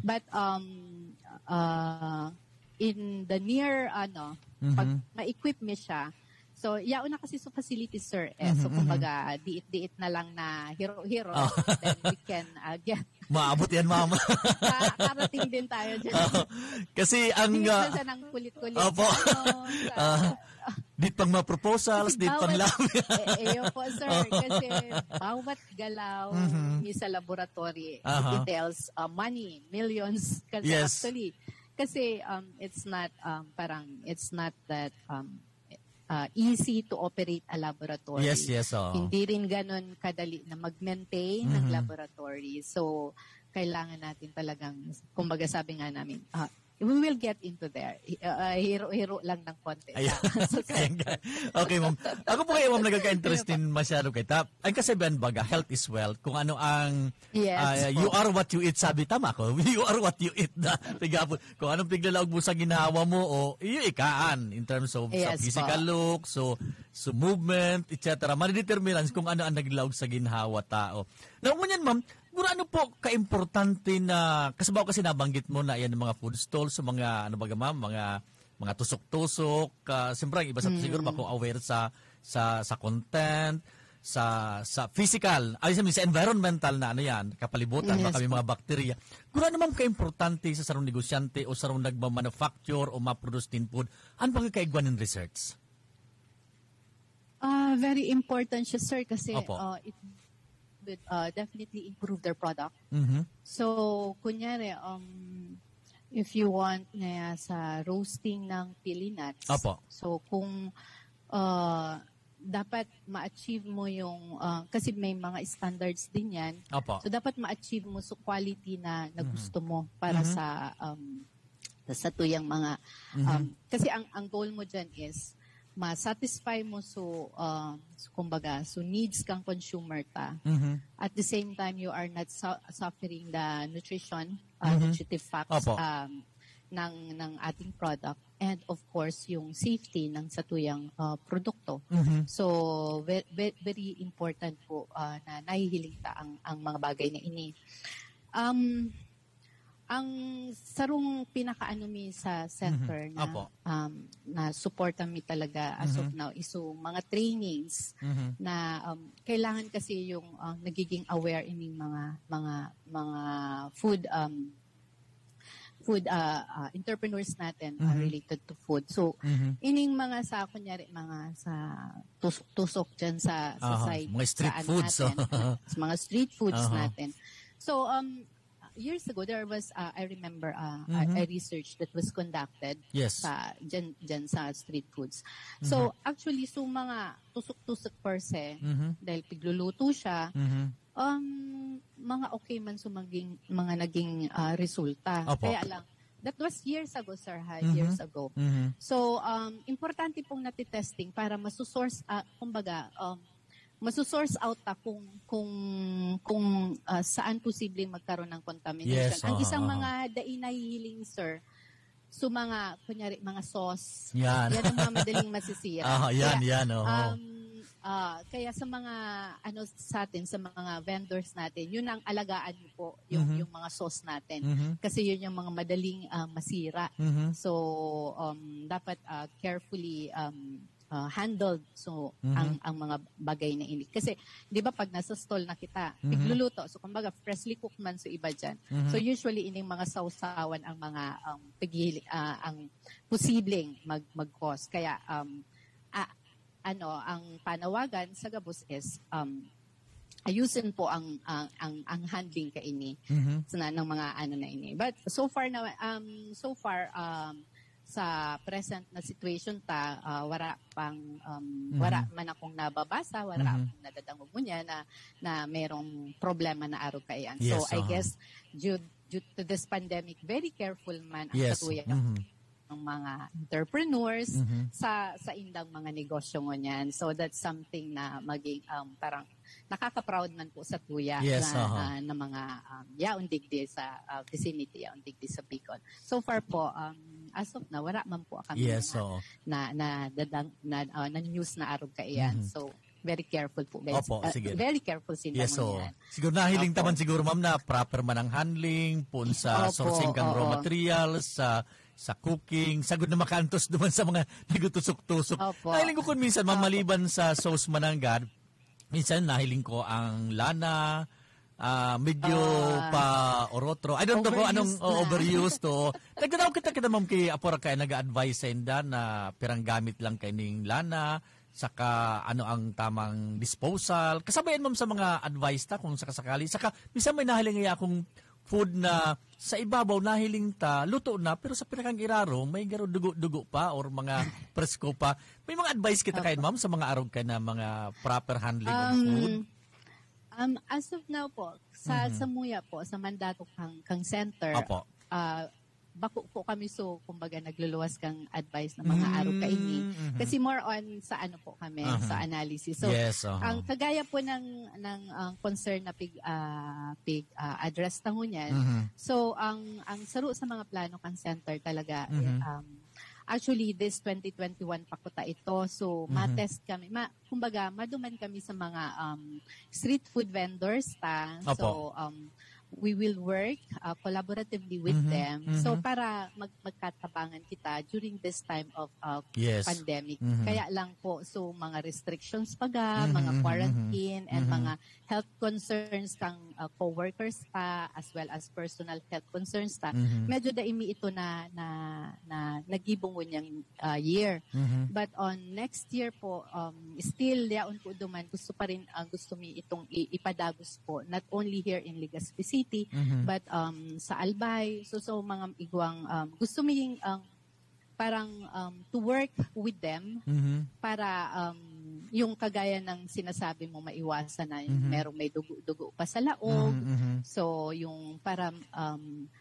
But in the near, pag ma-equip mo siya, so, yaon na kasi sa facilities, sir. So, kumbaga, diit-diit na lang na hero-hero. Then we can get... Maabot yan, mama. Karating din tayo dyan. Kasi ang... Binis na ng kulit-kulit. Opo. Dit pang ma-proposals, dit pang labi. Po, sir. Kasi bawat galaw sa laboratory, details, money, millions. Kasi actually, kasi it's not that easy to operate a laboratory. Yes. Hindi rin ganun kadali na mag-maintain ng laboratory. So, kailangan natin talagang, kumbaga sabi nga namin, we will get into there. Hero-hero lang ng konti. Okay, ma'am. Ako po kayo, ma'am, nagkaka-interest din masyado kita. Ang kasabihan baga, health is wealth. Kung ano ang you are what you eat, sabi tama ko. You are what you eat na. Kung anong piglalaog mo sa ginawa mo, iyo ikaan in terms of sa physical look, so movement, etc. Mani-determinants kung ano ang naglaog sa ginhawa tao. Now, ngunyan, ma'am, ano po ka-importante na kasabaw kasi nabanggit mo na yan ng mga food stalls sa mga mga tusok-tusok siyempre ang iba sa siguro bako aware sa content sa physical sa environmental na yan kapalibutan baka may mga bakterya ano naman ka-importante sa sarong negosyante o sarong nagma-manufacture o ma-produce din food ano bang kaigwan ng research? Very important siya, sir, kasi it would definitely improve their product. So, kunyari, If you want na sa roasting ng pili nuts, Opo. so kung dapat ma-achieve mo yung, kasi may mga standards din yan, Opo. so dapat ma-achieve mo sa quality na gusto mo para sa tuyang mga, kasi ang goal mo dyan is, ma-satisfy mo so kumbaga, so needs kang consumer ta. At the same time, you are not suffering the nutritive facts ng ating product, and of course yung safety ng satuyang produkto. So very important po na nahihiling ta ang mga bagay na ini. Ang sarong pinakaano mi sa center na suportan mi talaga as of now is so mga trainings na kailangan kasi yung nagiging aware ining mga food entrepreneurs natin related to food. So ining mga sa kunyari mga sa tusok diyan sa side, mga street foods natin, mga street foods natin. So years ago, there was, I remember, a research that was conducted sa dyan sa street foods. So, actually, so mga tusok-tusok per se, dahil pigluluto siya, mga okay man mga naging resulta. Kaya lang, that was years ago, sir, years ago. So, importante pong natitesting para masusource, kumbaga, masosource out kung saan posibleng magkaroon ng contamination. Ang isang mga nahihiling, sir, so mga, kunyari, mga sauce. Yan ang mga madaling masisira. Kaya sa mga, sa atin, sa mga vendors natin, yun ang alagaan niyo po, yung mga sauce natin. Kasi yun yung mga madaling masira. So, dapat carefully handled ang mga bagay na ini. Kasi, di ba pag nasa stall na kita, pigluluto, so kumbaga freshly cooked man so iba dyan. So usually ining mga sausawan ang mga ang posibleng mag-cause. Kaya ang panawagan sa gabos is ayusin po ang handling kaini ng mga na ini. But so far sa present na situation wala man akong nababasa, wala akong nadadangog mo niya na merong problema na araw kayan. So I guess due to this pandemic, very careful man ang katuya ng mga entrepreneurs sa indang mga negosyo mo niyan. So that's something na maging parang nakaka-proud man po sa tuya na mga yaon digdi sa vicinity, yaon digdi sa Bicol. So far po, as of now, wala man po kami na news na araw kaiyan. So, very careful po, guys. Sige. Very careful sila mo yan. Siguro nahiling taman siguro, ma'am, na proper man ang handling, pun sa sourcing kang raw materials, sa cooking, sagod na makantos naman sa mga nagutusok-tusok. Nahiling ko kung minsan, ma'am, maliban sa sauce mananggad, minsan nahiling ko ang lana, medyo pa orotro. I don't know kung anong overused to. Nagdanaw kita ma'am kay Apora kaya nag-advise sa inda na pirang gamit lang kay ning lana, saka ano ang tamang disposal. Kasabayan ma'am sa mga advice ta kung sakasakali. Saka minsan may nahiling akong food na sa ibabaw nahiling ta, luto na, pero sa pinakang iraro, may garo dugo-dugo pa or mga presko pa. May mga advice kita kayo ma'am sa mga arog ka na mga proper handling of food? As of now po, sa Muya po, sa Mandato kang center, bako po kami kumbaga nagluluwas kang advice ng mga araw kaini. Kasi more on sa ano po kami, sa analysis. So, ang kagaya po ng concern na address tango niyan. So, ang saro sa mga plano kang center talaga, actually, this 2021 pakuta ito. So, ma-test kami. Kumbaga, maduman kami sa mga street food vendors. So, we will work collaboratively with them. So, para magkatabangan kita during this time of pandemic. Kaya lang po, so mga restrictions mga quarantine, and mga health concerns kang co-workers as well as personal health concerns medyo daimi ito na nagibong niyang year. But on next year po, still yaon po duman, gusto pa rin gusto mi itong ipadagos po, not only here in Legazpi City, City, but sa Albay, so mga igwang gusto ming parang to work with them para yung kagaya ng sinasabi mo maiwasan na yung merong may dugo pa sa laog. So yung para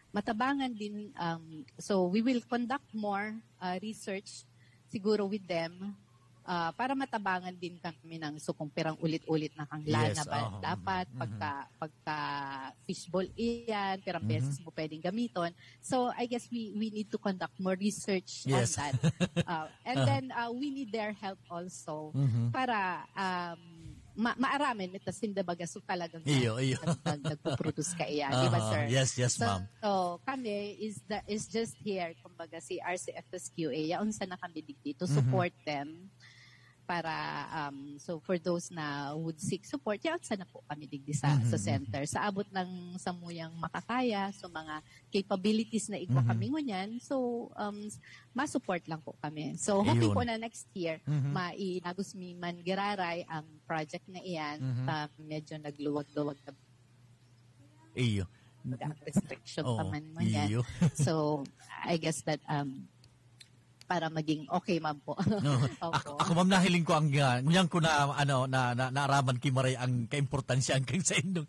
matabangan din, so we will conduct more research siguro with them para matabangan din kami ng kung pirang ulit-ulit na kang lana ba dapat pagka fishbowl iyan, pirang beses mo pwedeng gamiton. So I guess we need to conduct more research on that. And then we need their help also para maaramin ito sindabaga so talagang nagpo-produce ka iyan, di ba sir? Yes, ma'am. So kami is just here kumbaga si RCFSQA yaon sa na kami digdi to support them para so for those na would seek support yaon sa na po kami digdi sa center sa abot ng samuyang makakaya so mga capabilities na igwa kami ngunyan so ma-support lang po kami. So hoping po na next year mainagos mi man giraray ang project na iyan medyo nagluwag-luwag na restriction pa man mo yan. So I guess that para maging okay ma'am po. Ako ma'am nahiling ko ang nguyan ko na naaraman kimaray ang kaimportansya ang kang sa indong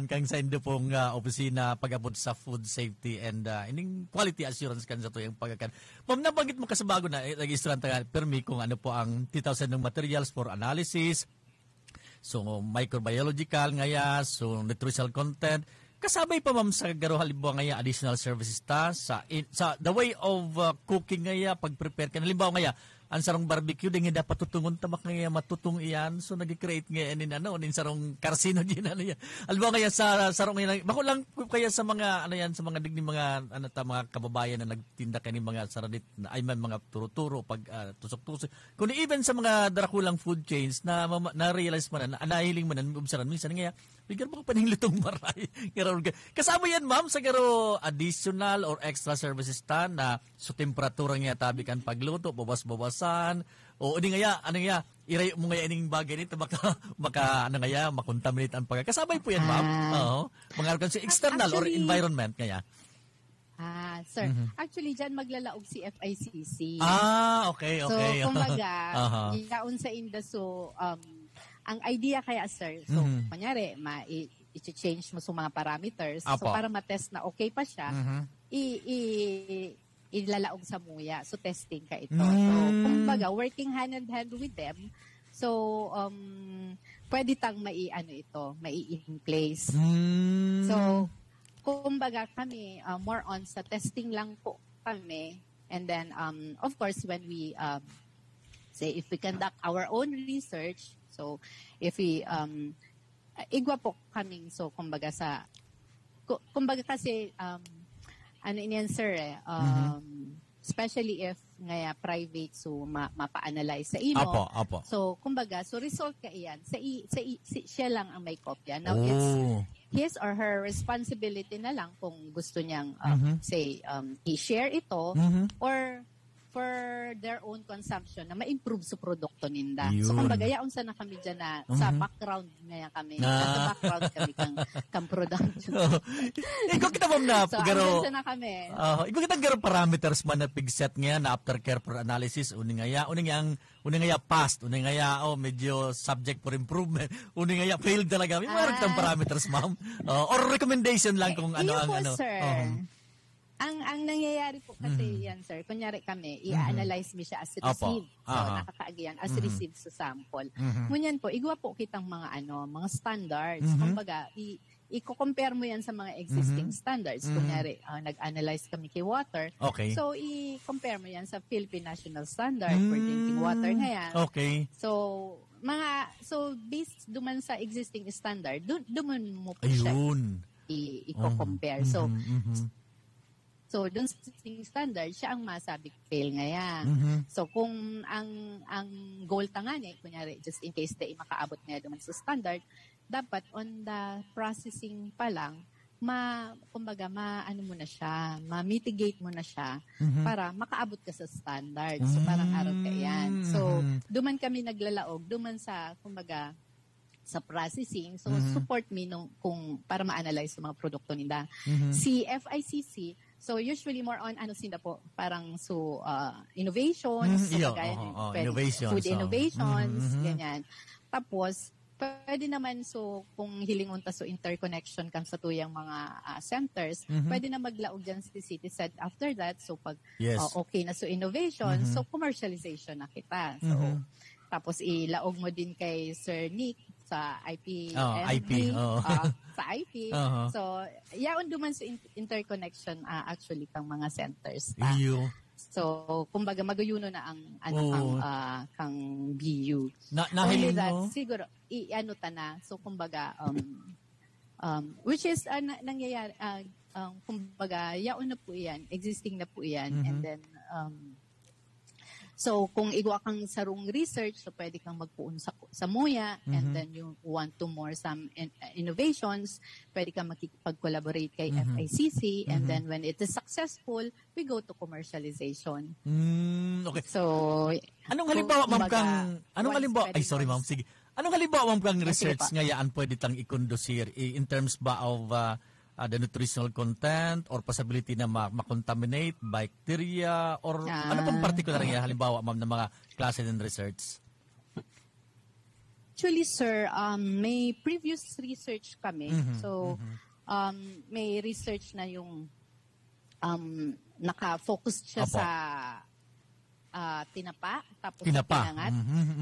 kang sa indo pong opisina pag-abot sa food safety and ining quality assurance kan sa tuyang pagkakan. Ma'am nabanggit mo kasabago na registrant permi kung ano po ang 10,000 ng materials for analysis. So microbiological ngaya, so nutritional content. Kasabay pa ma'am sa garo halimbawa ngaya additional services ta sa the way of cooking ngaya pag-prepare kan halimbawa ngaya ang sarong barbecue din dapat tutungon tamak ngaya matutong iyan so nagi-create ngayon nin sarong carcinogen yan halimbawa ngaya sa sarong ngaya bako lang kaya sa mga sa mga digni mga mga kababayan na nagtinda kani mga saradit na ay man mga turo-turo pag tusok-tusok kundi even sa mga darakulang food chains na realize man na nahiling man observan minsan ngaya bigyan mo ko paninglitong maray. Kasama yan, ma'am, sa garo additional or extra services ta na so temperatura nga tabi kan pagluto, babas-babasan, o ano nga, iray mo nga ining bagay nito, maka makontaminate ang pagka. Kasabay po yan, ma'am. Mga sa external or environment kaya. Sir. Actually, dyan maglalaog si FICC. Okay. So, kumbaga, yaon sa indaso, ang idea kaya sir, so kunyari i-change mo sa mga parameters so para ma-test na okay pa siya, ilalaog sa muya. So testing ka ito. So kumbaga working hand in hand with them. So pwede tang mai-in place. So kumbaga kami more on sa testing lang po kami and then of course when we say if we conduct our own research. So, if we, igwa po kaming, so, kumbaga kasi, ano iniyan, sir, especially if, ngaya, private, so, mapa-analyze sa imo. Apo. So, kumbaga, so, result ka iyan. Siya lang ang may kopya. Now, it's his or her responsibility na lang kung gusto niyang, say, i-share ito, or, for their own consumption na ma-improve sa produkto ninda. So, kumbaga, yaunsa na kami dyan na sa background ngayon kami. Sa background kami kang production. Ikaw kita ma'am na so, garo. So, na kami. Ikaw kita garo parameters man na pigset ngayon na aftercare for analysis. Uning ngaya past. Uning ngaya, medyo subject for improvement. Uning ngaya failed talaga. May mga kitang parameters, ma'am. Or recommendation lang kung ano ang ano. Sir. Ang nangyayari po kasi yan, sir, kunyari kami, i-analyze mo siya as received. So, nakakaagyan, as received sa sample. Ngunyan po, igwa po kitang mga standards. Kumbaga, i-compare mo yan sa mga existing standards. Kunyari, nag-analyze kami kay water. Okay. So, i-compare mo yan sa Philippine National Standard for drinking water na yan. Okay. So, based duman sa existing standard, duman mo po siya i-compare. So, dun sa existing standard, siya ang masabi fail ngayon. So, kung ang goal tangani, kunyari, just in case na makaabot nga naman sa standard, dapat on the processing pa lang, kumbaga, mo na siya, ma-mitigate mo na siya para makaabot ka sa standard. So, parang araw ka yan. So, duman kami naglalaog, duman sa, kumbaga, sa processing. So, support me kung para ma-analyze yung mga produkto nila. Mhm. Si FICC, so usually more on sila po, parang innovations, so Yeah, kagaya innovations, food innovations, Mhm. ganyan. Tapos, pwede naman kung hilingon ta interconnection kan sa tuyang mga centers, pwede na maglaog dyan si CitySed after that. So pag Yes. okay na innovation, so commercialization na kita. So tapos ilaog mo din kay Sir Nick sa IP. Sa IP. So yaon duman sa interconnection actually kang mga centers. Iyo. So, kumbaga magayuno na ang kang BU. Nahiling Only that, mo? siguro ta na. So, kumbaga which is nangyayari kumbaga yaon na po 'yan, existing na po 'yan, and then so kung igwa kang sarong research, so pwede kang magpuon sa MOYA, and then you want to more some innovations, pwede kang makikipag-collaborate kay FICC, and then when it is successful, we go to commercialization. Okay. So, anong halimbawa, ma'am, sorry, ma'am, sige. Anong halimbawa, ma'am, kang research ngayaan pwede tang i-conduce in terms ba of the nutritional content or possibility na ma-contaminate bacteria or ano pang particular nga halimbawa, ma'am, ng mga klase ng research? Actually, sir, may previous research kami. So, may research na yung naka-focus siya sa tinapa, tapos pinangat.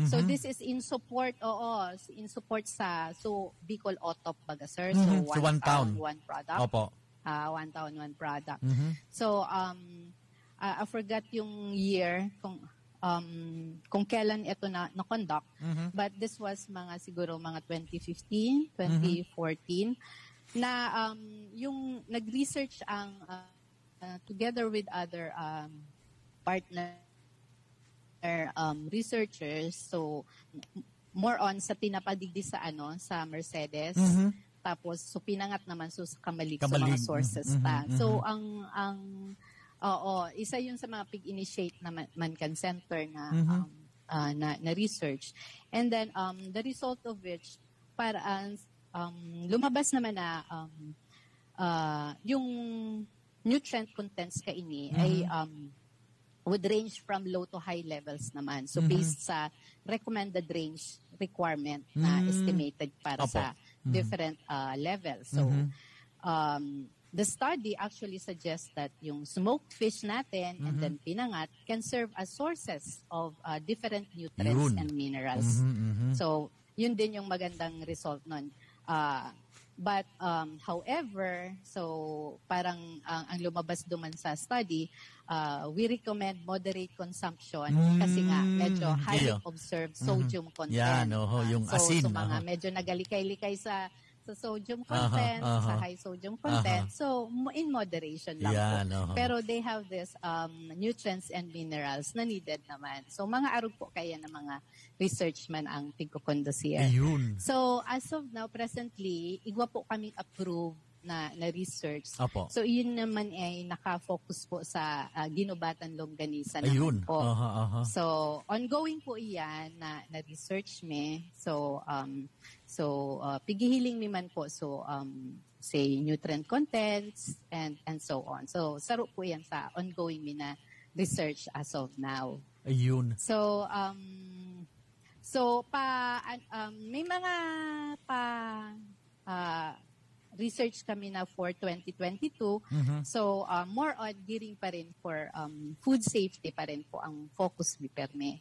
So this is in support sa Bicol OTOP baga, sir. So one town, one product. Opo. One town, one product. So I forgot yung year kung kailan ito na conduct, but this was siguro mga 2015, 2014 na yung nag-research ang together with other partner researchers, so more on sa pinapadigdi sa Mercedes, tapos pinangat naman sa Kamalig. Sa mga sources ta. So isa yun sa mga pig-initiate na Mancan Center na research, and then the result of which lumabas naman na yung nutrient contents kaini ay would range from low to high levels naman. So based sa recommended range requirement na estimated para sa different levels. So the study actually suggests that yung smoked fish natin and then pinangat can serve as sources of different nutrients and minerals. So yun din yung magandang result nun. But however, so parang ang lumabas duman sa study, we recommend moderate consumption kasi nga medyo highly observed sodium content. Yung asin. So mga medyo nagalikay-likay sa sodium content, sa high sodium content. So in moderation lang po. Pero they have this nutrients and minerals na needed naman. So mga arog po kaya ng mga research man ang tigkukondosier. So as of now, presently, igwa po kaming approved na research. So yun naman ay nakafocus po sa ginubatan longganisa naman po. So ongoing po iyan na research me. So pigihiling mi man po, so say nutrient contents and so on. So saro po yan sa ongoing mi na research as of now. So may mga research kami na for 2022. So more on gearing pa rin for food safety pa rin po ang focus ni Perme.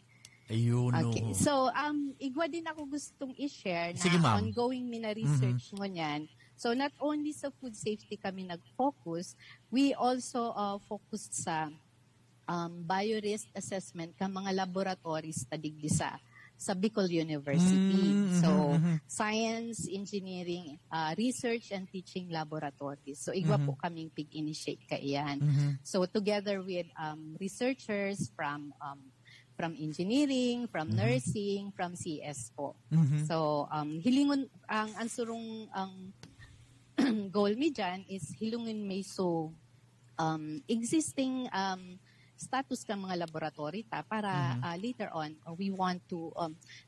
Okay. So igwa din ako gustong i-share na ongoing mina research mo niyan. So not only sa food safety kami nag-focus, we also focused sa biorisk assessment ka mga laboratories tadigdi sa Bicol University. So, science, engineering, research and teaching laboratories. So, igwa po kaming pig-initiate ka iyan. So, together with researchers from engineering, from nursing, from CS po. So, hilingon, ang ansurong goal mi dyan is hilungin may existing status kang mga laboratory ta para later on we want to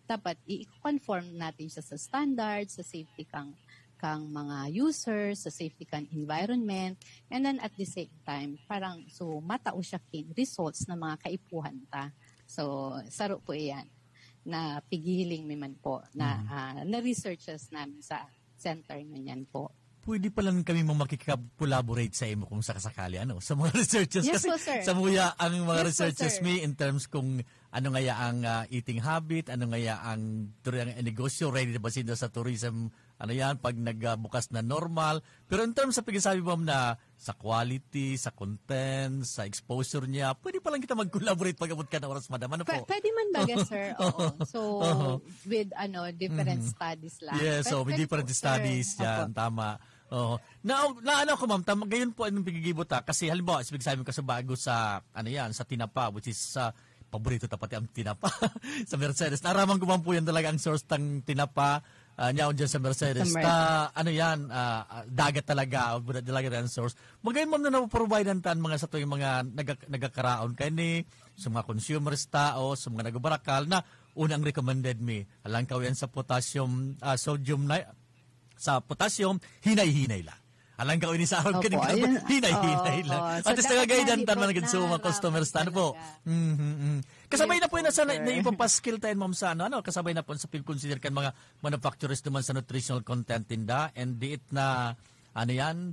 dapat i-conform natin siya sa standards, sa safety kang mga users, sa safety kang environment, and then at the same time parang so matao siya king results ng mga kaipuhan ta. So saro po iyan na pigiling naman po na na-researches namin sa center ngayon po. Pwede pa lang kami makikapolaborate sa imo kung sakasakali sa mga researchers. Yes, kasi po, sir. sa muya ang mga Yes, researchers po, sir. in terms kung ano nga ang eating habit, ano nga ang negosyo, ready na ba sila sa tourism, pag nagbukas na normal. Pero in terms sa pagkasabi mo na sa quality, sa content, sa exposure niya, pwede pa lang kita mag-collaborate pag-abot ka na oras, madam. Ano po? Pwede man baga, sir. Oo. So, with different studies lang. Yes, so with different studies, yan, tama. Na ko ma'am, ngayon po anong pagigibot kasi halimbawa, sabi ko sa bago sa sa tinapa, which is paborito pati ang tinapa sa Mercedes. Naraman ko man po yan talaga ang source ng tinapa niya dyan sa Mercedes. Dagat talaga ang source. Magayon ma'am na napaprovide ang mga sa tuwing mga nagkakaraon kayo ni sa mga consumers tao, sa mga nagbarakal na unang recommended me. Alang ka yan sa potassium, sodium na sa potassium, hinay-hinay lang. Alang ka ini sa aron kaning hinay-hinay lang. At sa kagaydan tan man sa mga customers tan po. Kasabay na po na sa ipapaskill tayo ma'am sa kasabay na po sa consider kan mga manufacturers naman sa nutritional content tinda and diit na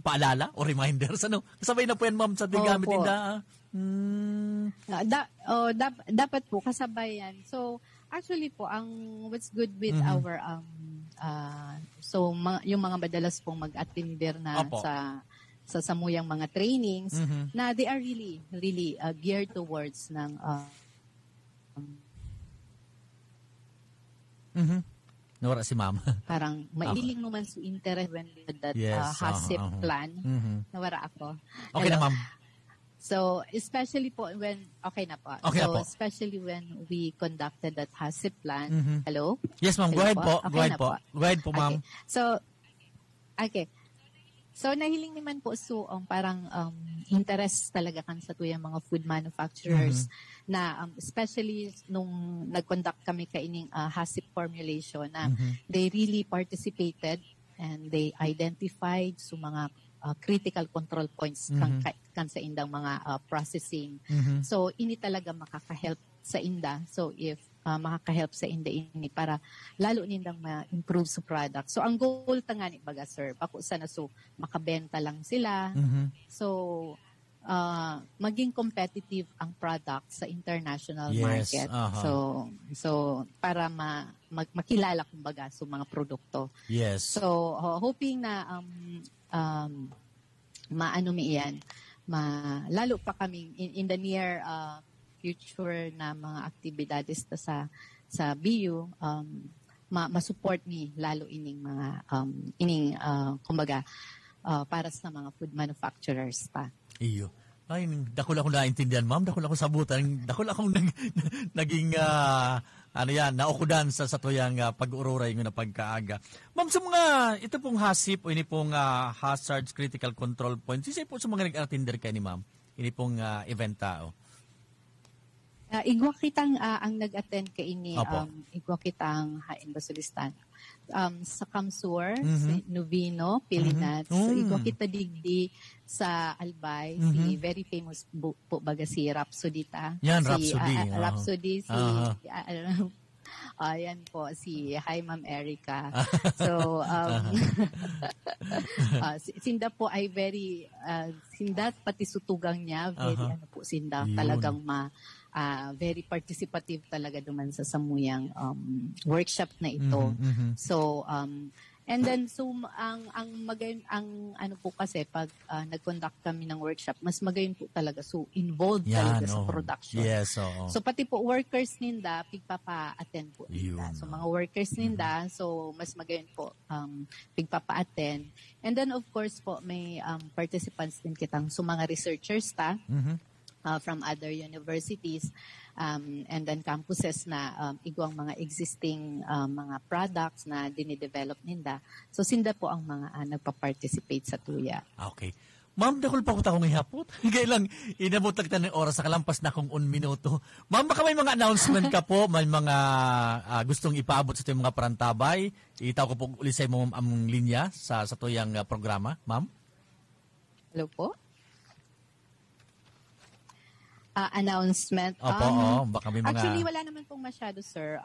paalala o reminders kasabay na po yan ma'am sa gamit tinda. Dapat po kasabay yan. So actually po what's good with our yung mga madalas pong mag-attender na sa samuyang mga trainings na they are really geared towards ng Nawara si ma'am. Parang mailing naman su interest when that HACCP plan. Nawara ako. Okay na ma'am. So, especially po when, especially when we conducted that HACCP plan. Hello? Yes, ma'am. Go ahead po. Go ahead po, ma'am. Okay. So, nahiling naman po parang interest talaga kan sa tuyang mga food manufacturers na especially nung nag-conduct kami kaining HACCP formulation na they really participated and they identified mga critical control points kan sa indang mga processing. So, ini talaga makaka-help sa inda. So, if makaka-help sa inda ini para lalo nindang ma-improve sa product. So, ang goal tangani baga, sir, bako sana makabenta lang sila. So, maging competitive ang product sa international market. So, para makilala kumbaga sa mga produkto. Yes. So, hoping na maano mi iyan, lalo pa kami in the near future na mga aktibidades sa BU, ma-support ni lalo ining mga kumbaga para sa mga food manufacturers pa. Iyo. Ay, dakol akong naintindihan, ma'am. Dakol akong sabutan. Dakol akong naging naukudan sa tuyang pag-ururay ng pagkaaga. Ma'am, sa mga, ito pong HACCP o ini pong Hazards Critical Control Points, isa po sa mga nag-attender kayo ni ma'am, ini pong event tao. Igwa kitang ang nag-attend ka ini, igwa kitang hain basulistan. Sa Kamsur, sa Novino, Pilinat. So, igwa kita digdi sa Albay, si very famous po baga si Rhapsody ta. Yan, Rhapsody. Rhapsody, ayan po, si Hi Ma'am Erica. So, sinda po ay very, sinda pati sutugang niya, very sinda talagang very participative talaga duman sa samuyang workshop na ito. So, and then ang magayon ang po kasi pag nag-conduct kami ng workshop, mas magayon po talaga involved talaga sa production. Yes, so pati po workers ninda pigpapa-attend po ninda. So mga workers ninda, so mas magayon po pigpapa-attend. And then of course po may participants din kitang mga researchers from other universities and then campuses na igwang mga existing mga products na dinidevelop ninda. So sinda po ang mga nagpa-participate sa tuya. Okay. Ma'am, dakol pa ko ta akong ihapot. Kailang inabot lang ng oras sa kalampas na kung 1 minuto. Ma'am, baka may mga announcement ka po, may mga gustong ipaabot sa itong mga parantabay. Itaw ko po ulit sa mo ang linya sa tuyang programa. Ma'am? Hello po? Announcement. Opo, baka may mga... Actually, wala naman pong masyado, sir.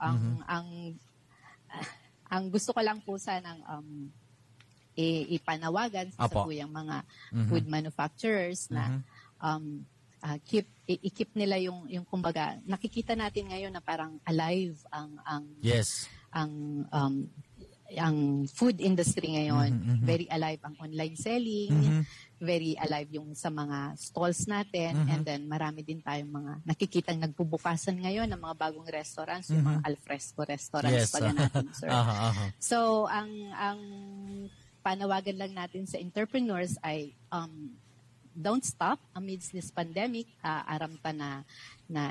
Ang gusto ko lang po sanang ipanawagan sa tuyang mga food manufacturers na i-keep nila yung kumbaga, nakikita natin ngayon na parang alive ang food industry ngayon. Very alive ang online selling, very alive yung sa mga stalls natin, and then marami din tayong mga nakikitang nagbubukasan ngayon ng mga bagong restaurants, yung mga alfresco restaurants pala natin, sir. So, ang panawagan lang natin sa entrepreneurs ay don't stop amidst this pandemic. Aram pa na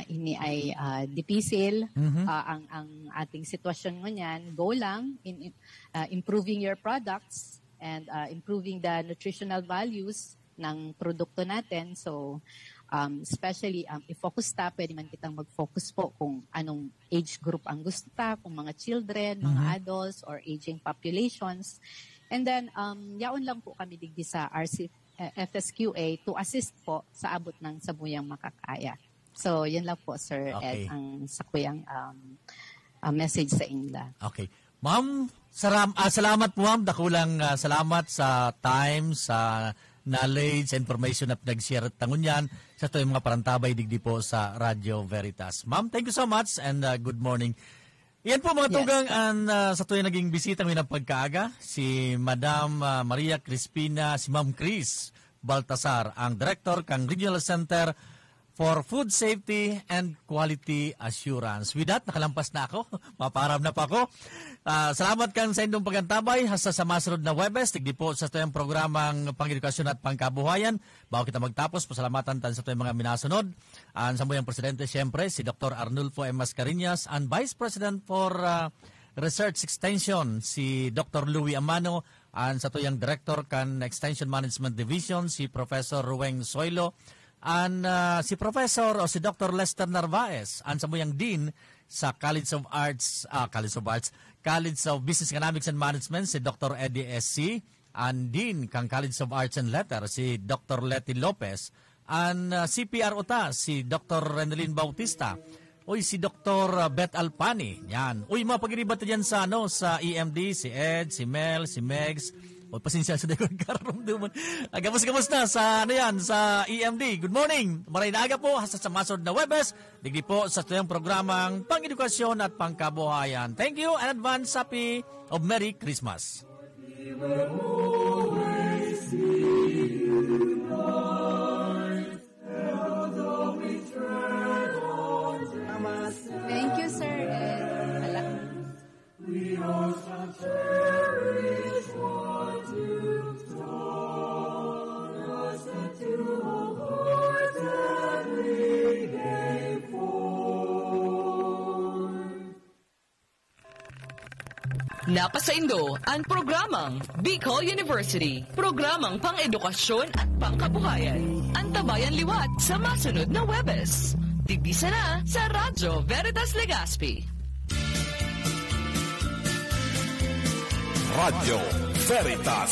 ini ay dipisil ang ating sitwasyon ngunyan. Go lang in improving your products and improving the nutritional values ng produkto natin. So, especially i-focus ta, pwede man kitang mag-focus po kung anong age group ang gusto ta, kung mga children, mga adults, or aging populations. And then, yaon lang po kami digdi sa FSQA to assist po sa abot ng sabuyang makakaya. So, yun lang po, Sir Ed, ang sakuyang message sa inyo. Okay. Ma'am, salamat po, ma'am. Dakulang salamat sa time, sa knowledge, information na pinag-share tangunyan sa ito yung mga parantabay digdi po sa Radio Veritas. Ma'am, thank you so much and good morning. Yan po mga tugang sa tuwing naging bisita ng pagkaaga, si Madam Maria Crispina, si Ma'am Chris Baltasar, ang Director kang Regional Center for Food Safety and Quality Assurance. With that, nakalampas na ako. Maparam na pa ako. Salamat kang sa inyong pagantabay hasta sa masunod na Webes. Tigdi po sa tuyang programang Pang-edukasyon at Pangkabuhayan. Bago kita magtapos, pasalamatan tan sa tuyang mga minasunod. Ang samuyang Presidente, siyempre, si Dr. Arnulfo M. Mascareñas, and Vice President for Research Extension, si Dr. Louie Amano, and sa tuyang Director kan Extension Management Division, si Professor Rueng Soilo, and si Professor o si Dr. Lester Narvaez, and samuyang Dean sa College of Business Economics and Management, si Dr. Eddie S.C., and Dean kang College of Arts and Letters, si Dr. Letty Lopez, and CPR UTA, si Dr. Renelin Bautista, o si Dr. Beth Alpani. Yan. Uy, mga pag-iribat dyan sa EMD, si Ed, si Mel, si Megs. O, pasensya sa dekor karumduman. Gamus na sa, sa EMD. Good morning. Maray na aga po, hasta sa masod na Webes. Digdi po sa tuyang programang Pang-edukasyon at Pangkabuhayan. Thank you and advance happy of Merry Christmas. Thank you, sir. We all shall cherish what you've taught us, that you wholeheartedly gave forth. Napasaindo ang programang Bicol University. Programang pang-edukasyon at pangkabuhayan. Antabayan liwat sa masunod na Webes. Tigbisa na sa Radyo Veritas Legazpi. Radio Veritas.